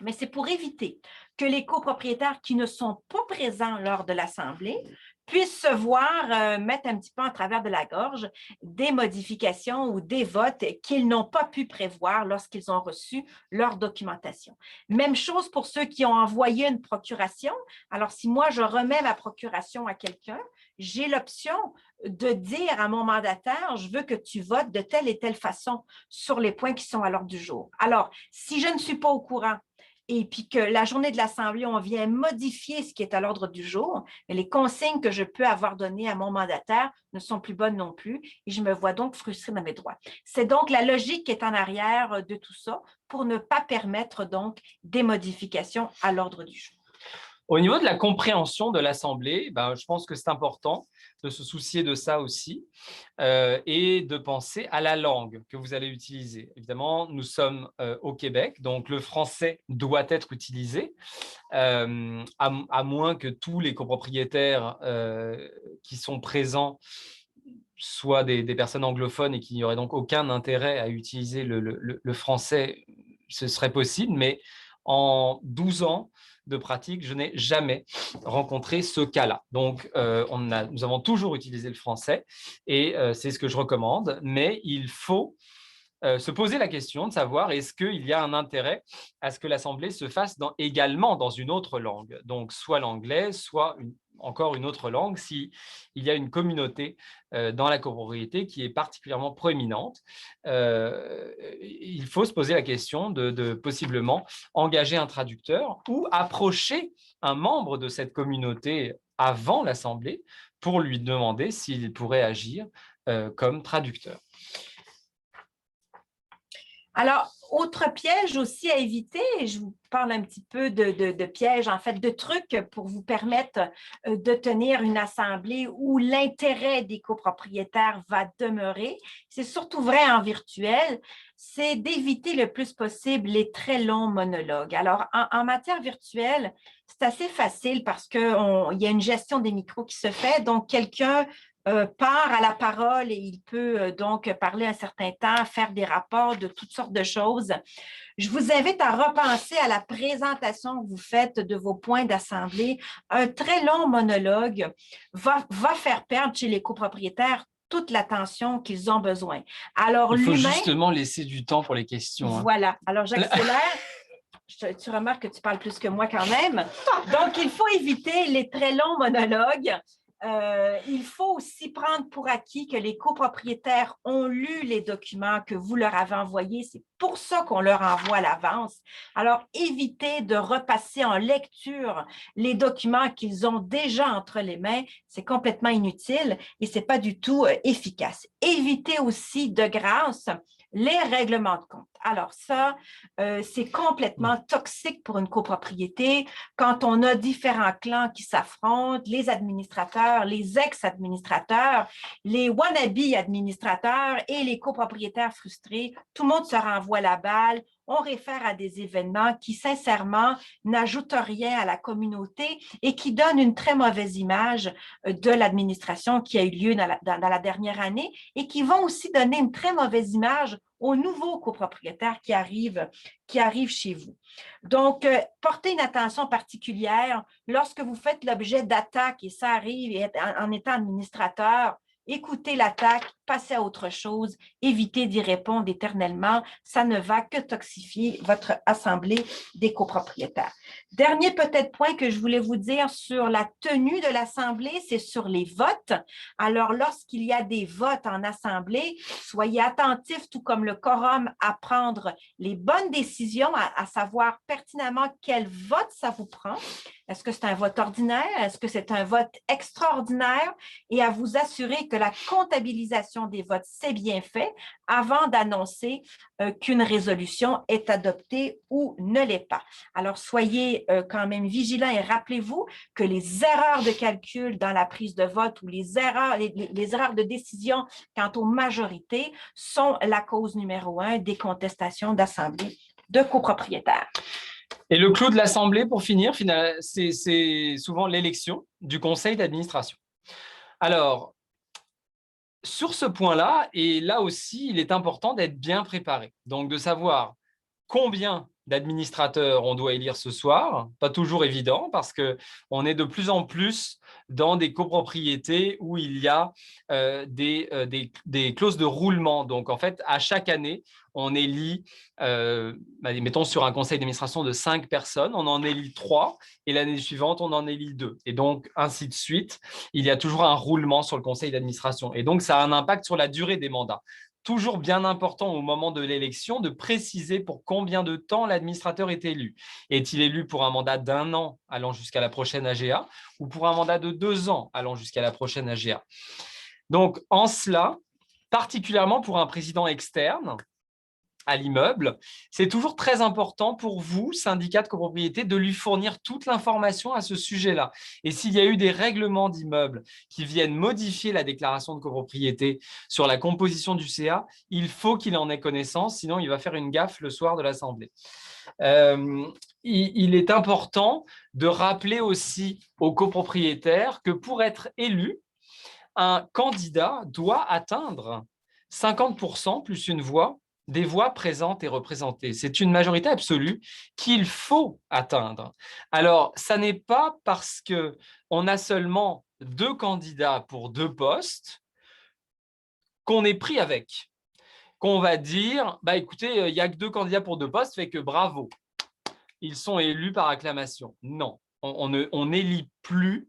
Mais c'est pour éviter que les copropriétaires qui ne sont pas présents lors de l'Assemblée puissent se voir mettre un petit peu en travers de la gorge des modifications ou des votes qu'ils n'ont pas pu prévoir lorsqu'ils ont reçu leur documentation. Même chose pour ceux qui ont envoyé une procuration. Alors, si moi, je remets ma procuration à quelqu'un, j'ai l'option de dire à mon mandataire, je veux que tu votes de telle et telle façon sur les points qui sont à l'ordre du jour. Alors, si je ne suis pas au courant, et puis que la journée de l'Assemblée, on vient modifier ce qui est à l'ordre du jour, mais les consignes que je peux avoir données à mon mandataire ne sont plus bonnes non plus et je me vois donc frustrée dans mes droits. C'est donc la logique qui est en arrière de tout ça pour ne pas permettre donc des modifications à l'ordre du jour. Au niveau de la compréhension de l'Assemblée, je pense que c'est important de se soucier de ça aussi et de penser à la langue que vous allez utiliser. Évidemment, nous sommes au Québec, donc le français doit être utilisé, à moins que tous les copropriétaires qui sont présents soient des personnes anglophones et qu'il n'y aurait donc aucun intérêt à utiliser le français, ce serait possible, mais en 12 ans de pratique, je n'ai jamais rencontré ce cas-là. Donc, nous avons toujours utilisé le français et c'est ce que je recommande, mais il faut se poser la question de savoir est-ce qu'il y a un intérêt à ce que l'Assemblée se fasse également dans une autre langue, donc soit l'anglais, soit encore une autre langue, s'il y a une communauté dans la copropriété qui est particulièrement proéminente. Il faut se poser la question de possiblement engager un traducteur ou approcher un membre de cette communauté avant l'Assemblée pour lui demander s'il pourrait agir comme traducteur. Alors, autre piège aussi à éviter, je vous parle un petit peu de pièges, en fait, de trucs pour vous permettre de tenir une assemblée où l'intérêt des copropriétaires va demeurer. C'est surtout vrai en virtuel, c'est d'éviter le plus possible les très longs monologues. Alors, en matière virtuelle, c'est assez facile parce qu'il y a une gestion des micros qui se fait, donc quelqu'un part à la parole et il peut donc parler un certain temps, faire des rapports de toutes sortes de choses. Je vous invite à repenser à la présentation que vous faites de vos points d'assemblée. Un très long monologue va faire perdre chez les copropriétaires toute l'attention qu'ils ont besoin. Alors, il faut justement laisser du temps pour les questions. Voilà. Alors, j'accélère. Tu remarques que tu parles plus que moi quand même. Donc, il faut éviter les très longs monologues. Il faut aussi prendre pour acquis que les copropriétaires ont lu les documents que vous leur avez envoyés. C'est pour ça qu'on leur envoie à l'avance. Alors, évitez de repasser en lecture les documents qu'ils ont déjà entre les mains. C'est complètement inutile et ce n'est pas du tout efficace. Évitez aussi de grâce les règlements de compte. Alors ça, c'est complètement toxique pour une copropriété. Quand on a différents clans qui s'affrontent, les administrateurs, les ex-administrateurs, les wannabe administrateurs et les copropriétaires frustrés, tout le monde se renvoie la balle. On réfère à des événements qui, sincèrement, n'ajoutent rien à la communauté et qui donnent une très mauvaise image de l'administration qui a eu lieu dans la dernière année et qui vont aussi donner une très mauvaise image aux nouveaux copropriétaires qui arrivent chez vous. Donc, portez une attention particulière lorsque vous faites l'objet d'attaques et ça arrive en étant administrateur. Écoutez l'attaque, passez à autre chose, évitez d'y répondre éternellement. Ça ne va que toxifier votre assemblée des copropriétaires. Dernier peut-être point que je voulais vous dire sur la tenue de l'assemblée, c'est sur les votes. Alors, lorsqu'il y a des votes en assemblée, soyez attentifs, tout comme le quorum, à prendre les bonnes décisions, à savoir pertinemment quel vote ça vous prend. Est-ce que c'est un vote ordinaire? Est-ce que c'est un vote extraordinaire? Et à vous assurer que la comptabilisation des votes, c'est bien fait avant d'annoncer qu'une résolution est adoptée ou ne l'est pas. Alors, soyez quand même vigilants et rappelez-vous que les erreurs de calcul dans la prise de vote ou les erreurs de décision quant aux majorités sont la cause numéro 1 des contestations d'assemblée de copropriétaires. Et le clou de l'Assemblée, pour finir, c'est souvent l'élection du conseil d'administration. Alors, sur ce point-là, et là aussi, il est important d'être bien préparé. Donc, de savoir combien d'administrateurs on doit élire ce soir, pas toujours évident parce qu'on est de plus en plus dans des copropriétés où il y a des clauses de roulement. Donc, en fait, à chaque année, on élit, mettons sur un conseil d'administration de 5 personnes, on en élit 3 et l'année suivante, on en élit 2. Et donc, ainsi de suite, il y a toujours un roulement sur le conseil d'administration. Et donc, ça a un impact sur la durée des mandats. Toujours bien important au moment de l'élection de préciser pour combien de temps l'administrateur est élu. Est-il élu pour un mandat d'1 an allant jusqu'à la prochaine AGA ou pour un mandat de 2 ans allant jusqu'à la prochaine AGA? Donc, en cela, particulièrement pour un président externe à l'immeuble, c'est toujours très important pour vous, syndicat de copropriété, de lui fournir toute l'information à ce sujet-là. Et s'il y a eu des règlements d'immeubles qui viennent modifier la déclaration de copropriété sur la composition du CA, il faut qu'il en ait connaissance, sinon il va faire une gaffe le soir de l'Assemblée. Il est important de rappeler aussi aux copropriétaires que pour être élu, un candidat doit atteindre 50% plus une voix des voix présentes et représentées. C'est une majorité absolue qu'il faut atteindre. Alors, ça n'est pas parce qu'on a seulement 2 candidats pour 2 postes qu'on est pris avec, qu'on va dire, bah, écoutez, il n'y a que 2 candidats pour 2 postes, fait que bravo, ils sont élus par acclamation. Non, on n'élit plus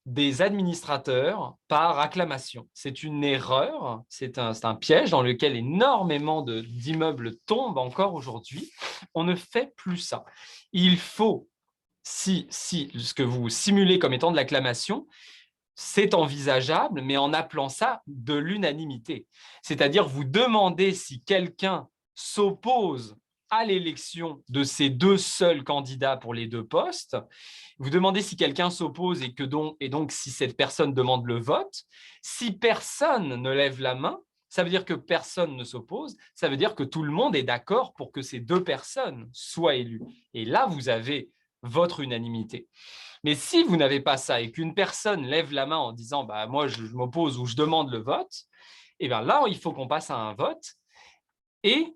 des administrateurs par acclamation. C'est une erreur, c'est un piège dans lequel énormément d'immeubles tombent encore aujourd'hui. On ne fait plus ça. Il faut, si ce que vous simulez comme étant de l'acclamation, c'est envisageable, mais en appelant ça de l'unanimité. C'est-à-dire, vous demandez si quelqu'un s'oppose à l'élection de ces 2 seuls candidats pour les 2 postes. Vous demandez si quelqu'un s'oppose et donc si cette personne demande le vote. Si personne ne lève la main, ça veut dire que personne ne s'oppose, ça veut dire que tout le monde est d'accord pour que ces 2 personnes soient élues. Et là, vous avez votre unanimité. Mais si vous n'avez pas ça et qu'une personne lève la main en disant bah, « moi, je m'oppose » ou « je demande le vote », eh bien là, il faut qu'on passe à un vote et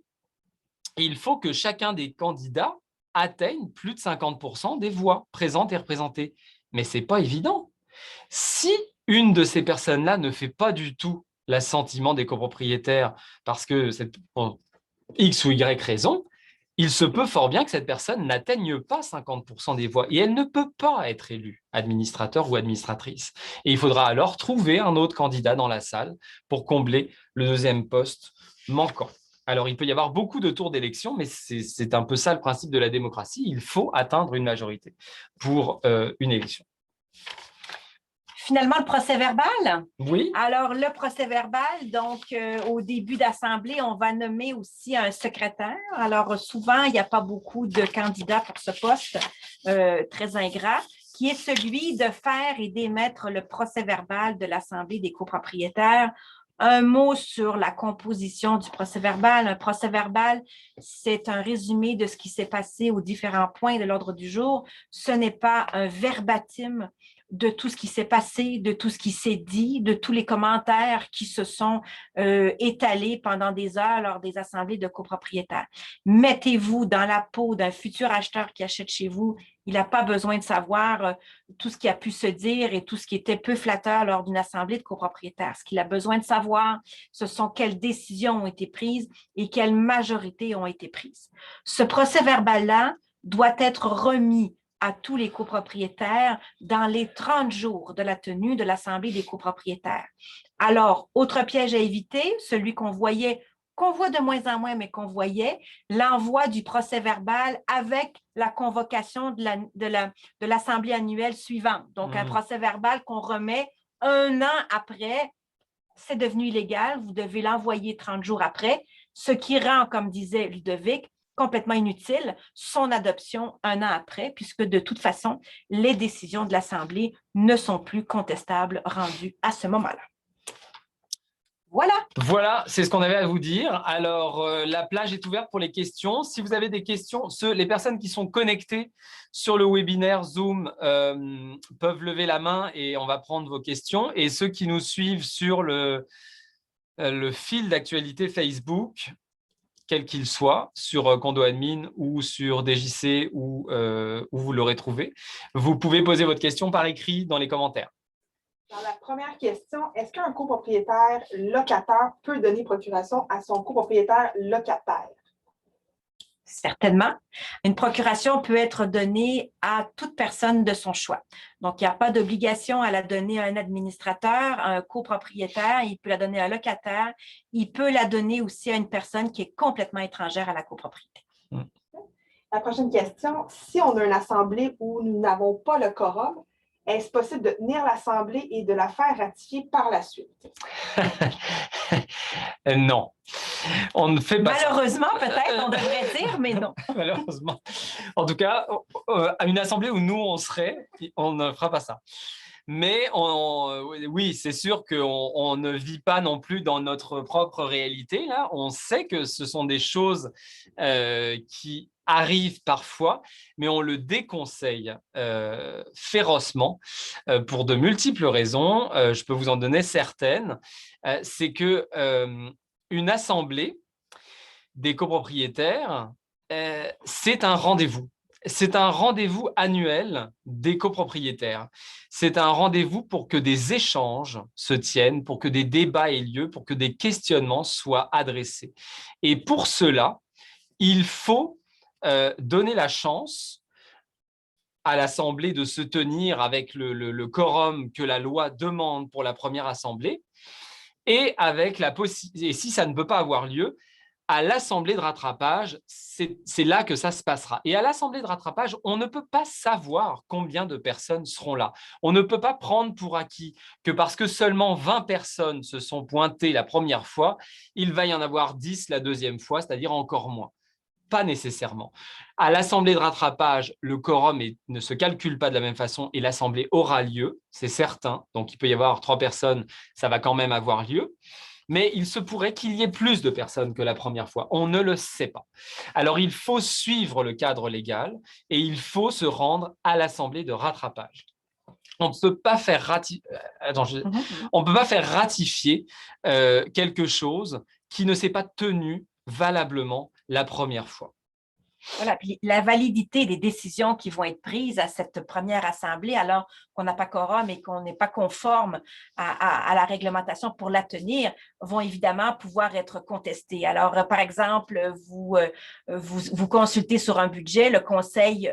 il faut que chacun des candidats atteigne plus de 50% des voix présentes et représentées. Mais ce n'est pas évident. Si une de ces personnes-là ne fait pas du tout l'assentiment des copropriétaires parce que c'est pour X ou Y raison, il se peut fort bien que cette personne n'atteigne pas 50% des voix et elle ne peut pas être élue administrateur ou administratrice. Et il faudra alors trouver un autre candidat dans la salle pour combler le 2e poste manquant. Alors, il peut y avoir beaucoup de tours d'élection, mais c'est un peu ça le principe de la démocratie. Il faut atteindre une majorité pour une élection. Finalement, le procès-verbal. Oui. Alors, le procès-verbal, donc, au début d'assemblée, on va nommer aussi un secrétaire. Alors, souvent, il n'y a pas beaucoup de candidats pour ce poste très ingrat, qui est celui de faire et d'émettre le procès-verbal de l'Assemblée des copropriétaires. Un mot sur la composition du procès-verbal. Un procès-verbal, c'est un résumé de ce qui s'est passé aux différents points de l'ordre du jour. Ce n'est pas un verbatim de tout ce qui s'est passé, de tout ce qui s'est dit, de tous les commentaires qui se sont étalés pendant des heures lors des assemblées de copropriétaires. Mettez-vous dans la peau d'un futur acheteur qui achète chez vous. Il n'a pas besoin de savoir tout ce qui a pu se dire et tout ce qui était peu flatteur lors d'une assemblée de copropriétaires. Ce qu'il a besoin de savoir, ce sont quelles décisions ont été prises et quelles majorités ont été prises. Ce procès-verbal-là doit être remis à tous les copropriétaires dans les 30 jours de la tenue de l'Assemblée des copropriétaires. Alors, autre piège à éviter, celui qu'on voit de moins en moins, mais qu'on voyait, l'envoi du procès-verbal avec la convocation de l'Assemblée annuelle suivante. Donc, un procès-verbal qu'on remet un an après, c'est devenu illégal, vous devez l'envoyer 30 jours après, ce qui rend, comme disait Ludovic, complètement inutile son adoption un an après, puisque de toute façon, les décisions de l'Assemblée ne sont plus contestables rendues à ce moment-là. Voilà. Voilà, c'est ce qu'on avait à vous dire. Alors, la plage est ouverte pour les questions. Si vous avez des questions, les personnes qui sont connectées sur le webinaire Zoom peuvent lever la main et on va prendre vos questions. Et ceux qui nous suivent sur le fil d'actualité Facebook, quel qu'il soit, sur Condo Admin ou sur DJC où vous l'aurez trouvé, vous pouvez poser votre question par écrit dans les commentaires. Dans la première question, est-ce qu'un copropriétaire locataire peut donner procuration à son copropriétaire locataire? Certainement. Une procuration peut être donnée à toute personne de son choix. Donc, il n'y a pas d'obligation à la donner à un administrateur, à un copropriétaire. Il peut la donner à un locataire. Il peut la donner aussi à une personne qui est complètement étrangère à la copropriété. La prochaine question, si on a une assemblée où nous n'avons pas le quorum, est-ce possible de tenir l'assemblée et de la faire ratifier par la suite? Non. On ne fait pas Malheureusement, peut-être, on devrait dire, mais non. Malheureusement. En tout cas, à une assemblée où nous, on serait, on ne fera pas ça. Mais oui, c'est sûr qu'on ne vit pas non plus dans notre propre réalité. Là. On sait que ce sont des choses qui arrivent parfois, mais on le déconseille férocement pour de multiples raisons. Je peux vous en donner certaines. C'est que une assemblée des copropriétaires, c'est un rendez-vous. C'est un rendez-vous annuel des copropriétaires. C'est un rendez-vous pour que des échanges se tiennent, pour que des débats aient lieu, pour que des questionnements soient adressés. Et pour cela, il faut donner la chance à l'Assemblée de se tenir avec le quorum que la loi demande pour la première assemblée et avec et si ça ne peut pas avoir lieu, à l'assemblée de rattrapage, c'est là que ça se passera. Et à l'assemblée de rattrapage, on ne peut pas savoir combien de personnes seront là. On ne peut pas prendre pour acquis que parce que seulement 20 personnes se sont pointées la première fois, il va y en avoir 10 la deuxième fois, c'est-à-dire encore moins. Pas nécessairement. À l'assemblée de rattrapage, le quorum ne se calcule pas de la même façon et l'assemblée aura lieu, c'est certain. Donc, il peut y avoir 3 personnes, ça va quand même avoir lieu. Mais il se pourrait qu'il y ait plus de personnes que la première fois. On ne le sait pas. Alors, il faut suivre le cadre légal et il faut se rendre à l'assemblée de rattrapage. On ne peut pas faire ratifier quelque chose qui ne s'est pas tenu valablement la première fois. Voilà, puis la validité des décisions qui vont être prises à cette première assemblée, alors qu'on n'a pas quorum et qu'on n'est pas conforme à la réglementation pour la tenir, vont évidemment pouvoir être contestées. Alors, par exemple, vous consultez sur un budget, le conseil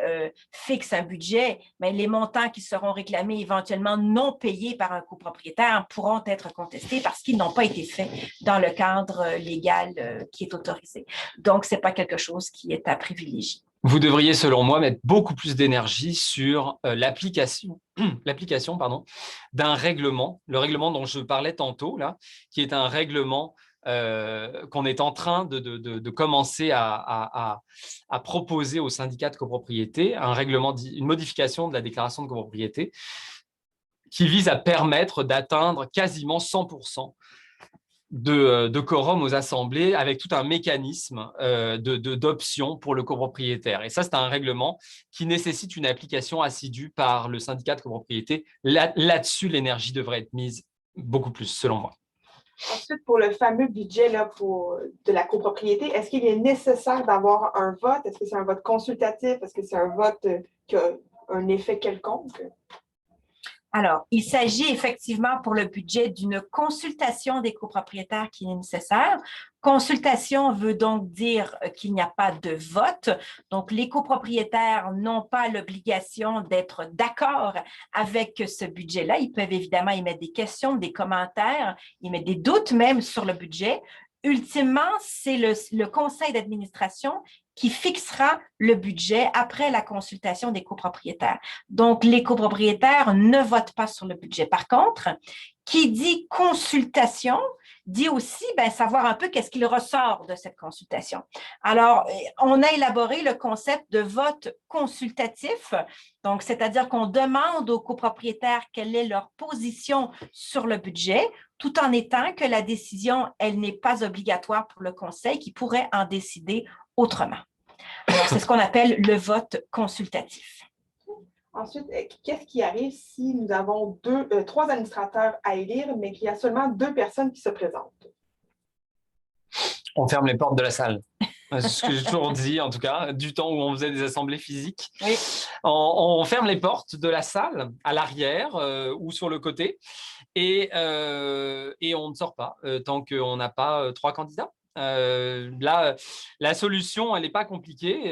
fixe un budget, mais les montants qui seront réclamés éventuellement non payés par un copropriétaire pourront être contestés parce qu'ils n'ont pas été faits dans le cadre légal qui est autorisé. Donc, ce n'est pas quelque chose qui est à privilégier. Vous devriez, selon moi, mettre beaucoup plus d'énergie sur l'application d'un règlement, le règlement dont je parlais tantôt, là, qui est un règlement qu'on est en train de commencer à proposer au syndicat de copropriété, un règlement, une modification de la déclaration de copropriété qui vise à permettre d'atteindre quasiment 100% de quorum aux assemblées avec tout un mécanisme d'options pour le copropriétaire. Et ça, c'est un règlement qui nécessite une application assidue par le syndicat de copropriété. Là-dessus, l'énergie devrait être mise beaucoup plus, selon moi. Ensuite, pour le fameux budget là, de la copropriété, est-ce qu'il est nécessaire d'avoir un vote? Est-ce que c'est un vote consultatif? Est-ce que c'est un vote qui a un effet quelconque? Alors, il s'agit effectivement pour le budget d'une consultation des copropriétaires qui est nécessaire. Consultation veut donc dire qu'il n'y a pas de vote. Donc, les copropriétaires n'ont pas l'obligation d'être d'accord avec ce budget-là. Ils peuvent évidemment émettre des questions, des commentaires, émettre des doutes même sur le budget. Ultimement, c'est le conseil d'administration qui fixera le budget après la consultation des copropriétaires. Donc, les copropriétaires ne votent pas sur le budget. Par contre, qui dit consultation dit aussi savoir un peu qu'est-ce qu'il ressort de cette consultation. Alors, on a élaboré le concept de vote consultatif, donc c'est-à-dire qu'on demande aux copropriétaires quelle est leur position sur le budget, tout en étant que la décision, elle n'est pas obligatoire pour le conseil qui pourrait en décider autrement. Alors, c'est ce qu'on appelle le vote consultatif. Ensuite, qu'est-ce qui arrive si nous avons trois administrateurs à élire, mais qu'il y a seulement 2 personnes qui se présentent? On ferme les portes de la salle. C'est ce que j'ai toujours dit, en tout cas, du temps où on faisait des assemblées physiques. Oui. On ferme les portes de la salle à l'arrière ou sur le côté et on ne sort pas tant qu'on n'a pas 3 candidats. Là, la solution, elle n'est pas compliquée,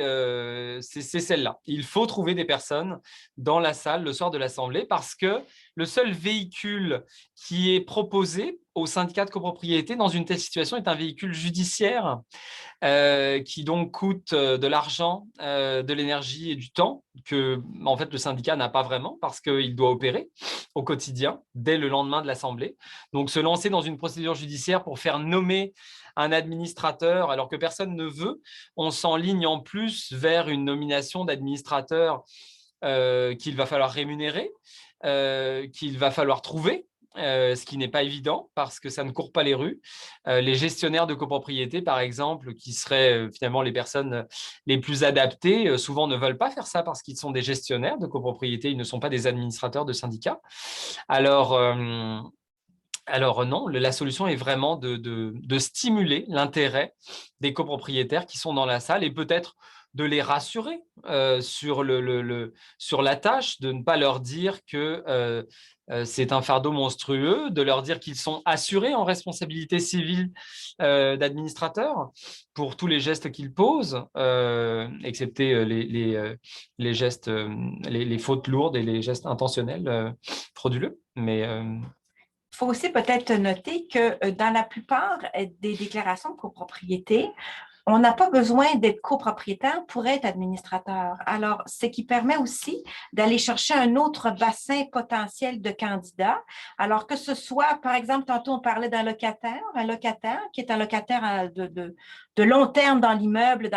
c'est celle-là. Il faut trouver des personnes dans la salle le soir de l'Assemblée parce que le seul véhicule qui est proposé au syndicat de copropriété dans une telle situation est un véhicule judiciaire qui donc coûte de l'argent, de l'énergie et du temps que en fait, le syndicat n'a pas vraiment parce qu'il doit opérer au quotidien dès le lendemain de l'Assemblée. Donc, se lancer dans une procédure judiciaire pour faire nommer un administrateur alors que personne ne veut, on s'enligne en plus vers une nomination d'administrateur qu'il va falloir rémunérer, qu'il va falloir trouver, ce qui n'est pas évident parce que ça ne court pas les rues. Les gestionnaires de copropriété, par exemple, qui seraient finalement les personnes les plus adaptées, souvent ne veulent pas faire ça parce qu'ils sont des gestionnaires de copropriété, ils ne sont pas des administrateurs de syndicats. Alors non, la solution est vraiment de stimuler l'intérêt des copropriétaires qui sont dans la salle et peut-être de les rassurer sur la tâche, de ne pas leur dire que c'est un fardeau monstrueux, de leur dire qu'ils sont assurés en responsabilité civile d'administrateurs pour tous les gestes qu'ils posent, excepté les gestes, les fautes lourdes et les gestes intentionnels frauduleux. Mais il faut aussi peut-être noter que dans la plupart des déclarations de copropriété, on n'a pas besoin d'être copropriétaire pour être administrateur. Alors, ce qui permet aussi d'aller chercher un autre bassin potentiel de candidats. Alors, que ce soit, par exemple, tantôt on parlait d'un locataire, qui est un locataire de long terme dans l'immeuble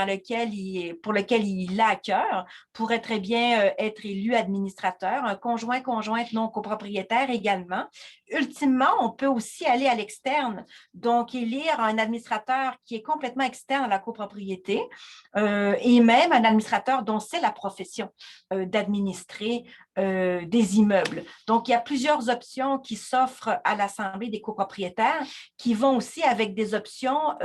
pour lequel il a à cœur, pourrait très bien être élu administrateur, un conjointe non copropriétaire également. Ultimement, on peut aussi aller à l'externe, donc élire un administrateur qui est complètement externe à la copropriété et même un administrateur dont c'est la profession d'administrer des immeubles. Donc, il y a plusieurs options qui s'offrent à l'Assemblée des copropriétaires qui vont aussi avec des options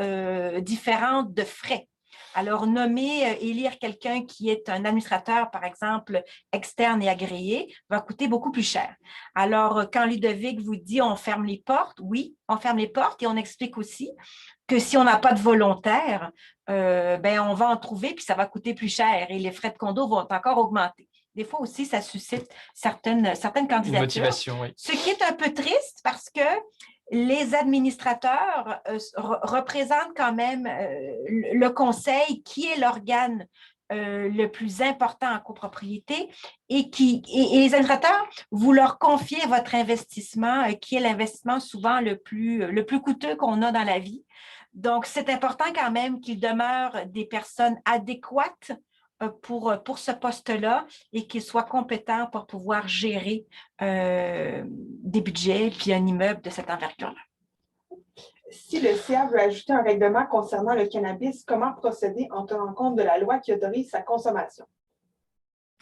différentes de frais. Alors, élire quelqu'un qui est un administrateur, par exemple, externe et agréé, va coûter beaucoup plus cher. Alors, quand Ludovic vous dit on ferme les portes, oui, on ferme les portes et on explique aussi que si on n'a pas de volontaires, on va en trouver puis ça va coûter plus cher et les frais de condo vont encore augmenter. Des fois aussi, ça suscite certaines candidatures. Une motivation, oui. Ce qui est un peu triste parce que les administrateurs représentent quand même le conseil qui est l'organe le plus important en copropriété et les administrateurs, vous leur confiez votre investissement qui est l'investissement souvent le plus coûteux qu'on a dans la vie. Donc, c'est important quand même qu'ils demeurent des personnes adéquates pour ce poste-là et qu'ils soient compétents pour pouvoir gérer des budgets puis un immeuble de cette envergure-là. Si le CA veut ajouter un règlement concernant le cannabis, comment procéder en tenant compte de la loi qui autorise sa consommation?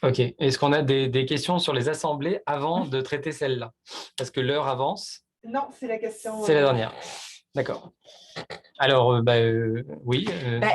OK. Est-ce qu'on a des questions sur les assemblées avant de traiter celle-là? Parce que l'heure avance. Non, c'est la question. C'est la dernière. D'accord. Alors, oui.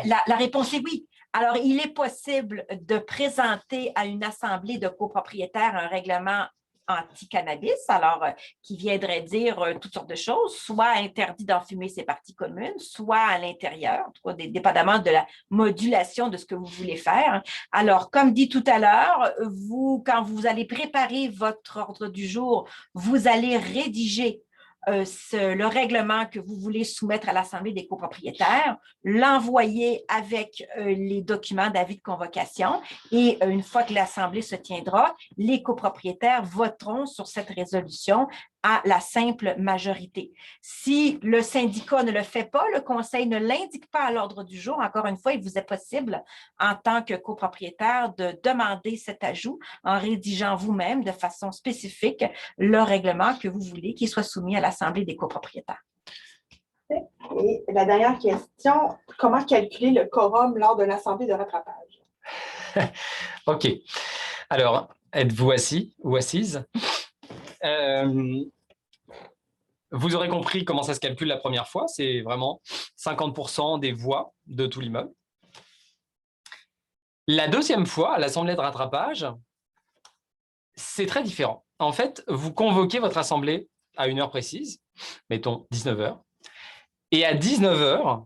La réponse est oui. Alors, il est possible de présenter à une assemblée de copropriétaires un règlement anti-cannabis, alors qui viendrait dire toutes sortes de choses, soit interdit d'en fumer ses parties communes, soit à l'intérieur, en tout cas, dépendamment de la modulation de ce que vous voulez faire. Alors, comme dit tout à l'heure, vous, quand vous allez préparer votre ordre du jour, vous allez rédiger le règlement que vous voulez soumettre à l'Assemblée des copropriétaires, l'envoyer avec les documents d'avis de convocation et une fois que l'Assemblée se tiendra, les copropriétaires voteront sur cette résolution à la simple majorité. Si le syndicat ne le fait pas, le conseil ne l'indique pas à l'ordre du jour, encore une fois, il vous est possible, en tant que copropriétaire, de demander cet ajout en rédigeant vous-même de façon spécifique le règlement que vous voulez qu'il soit soumis à l'Assemblée des copropriétaires. Et la dernière question, comment calculer le quorum lors d'une assemblée de rattrapage? OK. Alors, êtes-vous assis ou assise? Vous aurez compris comment ça se calcule la première fois. C'est vraiment 50% des voix de tout l'immeuble. La deuxième fois, à l'assemblée de rattrapage, c'est très différent. En fait, vous convoquez votre assemblée à une heure précise, mettons 19 heures, et à 19 heures,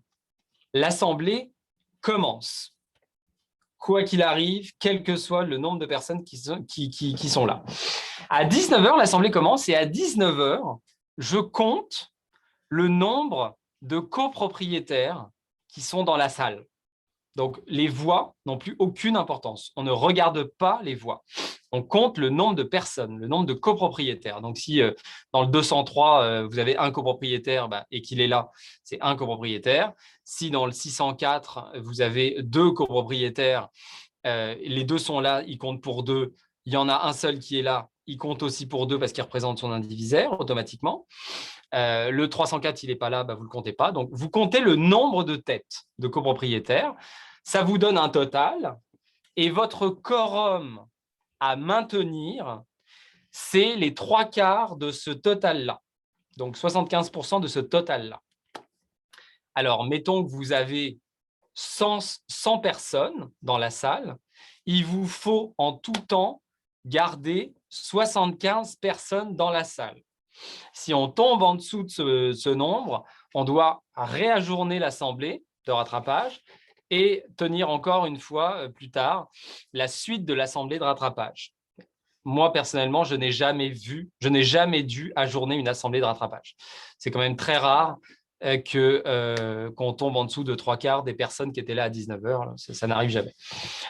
l'assemblée commence. Quoi qu'il arrive, quel que soit le nombre de personnes qui sont là. À 19 heures, l'assemblée commence, et à 19 heures, je compte le nombre de copropriétaires qui sont dans la salle. Donc, les voix n'ont plus aucune importance. On ne regarde pas les voix. On compte le nombre de personnes, le nombre de copropriétaires. Donc, si dans le 203, vous avez un copropriétaire et qu'il est là, c'est un copropriétaire. Si dans le 604, vous avez deux copropriétaires, les deux sont là, ils comptent pour deux. Il y en a un seul qui est là, il compte aussi pour deux parce qu'il représente son indivisaire automatiquement. Le 304, il n'est pas là, vous ne le comptez pas. Donc, vous comptez le nombre de têtes de copropriétaires. Ça vous donne un total. Et votre quorum à maintenir, c'est les 3/4 de ce total-là. Donc, 75% de ce total-là. Alors, mettons que vous avez 100 personnes dans la salle. Il vous faut en tout temps garder 75 personnes dans la salle. Si on tombe en dessous de ce nombre, on doit réajourner l'assemblée de rattrapage et tenir encore une fois plus tard la suite de l'assemblée de rattrapage. Moi, personnellement, je n'ai jamais dû ajourner une assemblée de rattrapage. C'est quand même très rare qu'on tombe en dessous de 3/4 des personnes qui étaient là à 19 heures. Ça n'arrive jamais.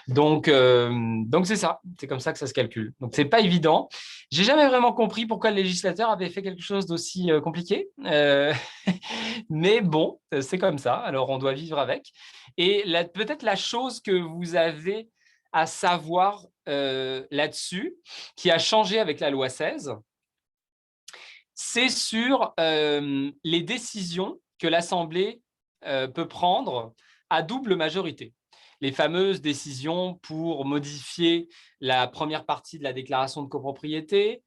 Donc c'est ça. C'est comme ça que ça se calcule. Donc, ce n'est pas évident. Je n'ai jamais vraiment compris pourquoi le législateur avait fait quelque chose d'aussi compliqué. Mais bon, c'est comme ça. Alors, on doit vivre avec. Et peut-être la chose que vous avez à savoir là-dessus, qui a changé avec la loi 16, c'est sur les décisions que l'Assemblée peut prendre à double majorité. Les fameuses décisions pour modifier la première partie de la déclaration de copropriété,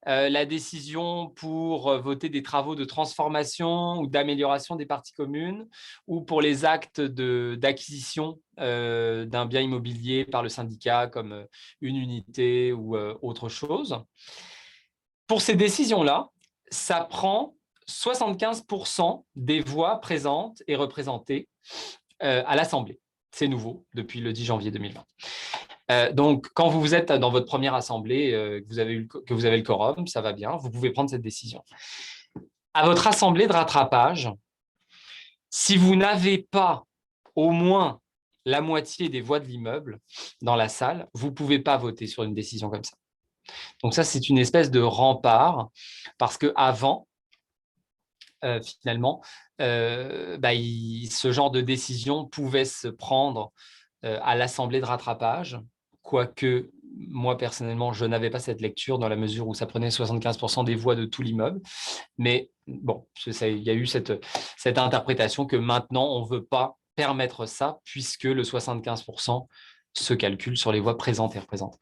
la décision pour voter des travaux de transformation ou d'amélioration des parties communes, ou pour les actes d'acquisition d'un bien immobilier par le syndicat, comme une unité ou autre chose. Pour ces décisions-là, ça prend 75% des voix présentes et représentées à l'Assemblée. C'est nouveau depuis le 10 janvier 2020. Donc, quand vous êtes dans votre première assemblée, que vous avez le quorum, ça va bien, vous pouvez prendre cette décision. À votre assemblée de rattrapage, si vous n'avez pas au moins la moitié des voix de l'immeuble dans la salle, vous ne pouvez pas voter sur une décision comme ça. Donc ça, c'est une espèce de rempart, parce qu'avant, finalement, ce genre de décision pouvait se prendre à l'assemblée de rattrapage, quoique moi, personnellement, je n'avais pas cette lecture dans la mesure où ça prenait 75% des voix de tout l'immeuble. Mais bon, il y a eu cette interprétation que maintenant, on ne veut pas permettre ça puisque le 75% se calcule sur les voix présentes et représentées.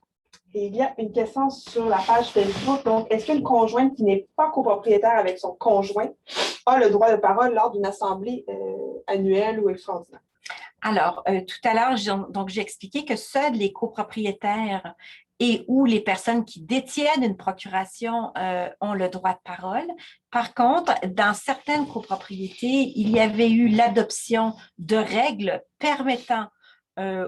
Et il y a une question sur la page Facebook. Donc, est-ce qu'une conjointe qui n'est pas copropriétaire avec son conjoint a le droit de parole lors d'une assemblée annuelle ou extraordinaire? Alors, tout à l'heure, j'ai expliqué que seuls les copropriétaires et ou les personnes qui détiennent une procuration ont le droit de parole. Par contre, dans certaines copropriétés, il y avait eu l'adoption de règles permettant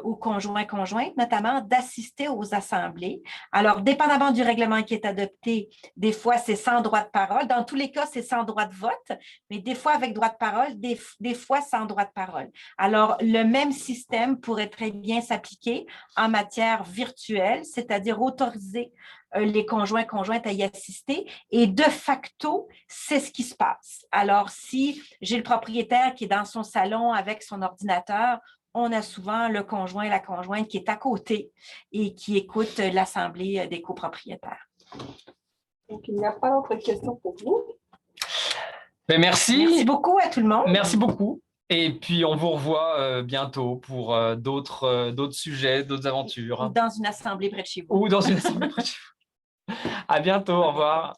aux conjoints-conjointes, notamment, d'assister aux assemblées. Alors, dépendamment du règlement qui est adopté, des fois, c'est sans droit de parole. Dans tous les cas, c'est sans droit de vote, mais des fois avec droit de parole, des fois sans droit de parole. Alors, le même système pourrait très bien s'appliquer en matière virtuelle, c'est-à-dire autoriser les conjoints-conjointes à y assister. Et de facto, c'est ce qui se passe. Alors, si j'ai le propriétaire qui est dans son salon avec son ordinateur, on a souvent le conjoint et la conjointe qui est à côté et qui écoute l'assemblée des copropriétaires. Donc, il n'y a pas d'autres questions pour vous. Mais merci. Merci beaucoup à tout le monde. Merci beaucoup. Et puis, on vous revoit bientôt pour d'autres sujets, d'autres aventures. Ou dans une assemblée près de chez vous. Ou dans une assemblée près de chez vous. À bientôt. Au revoir.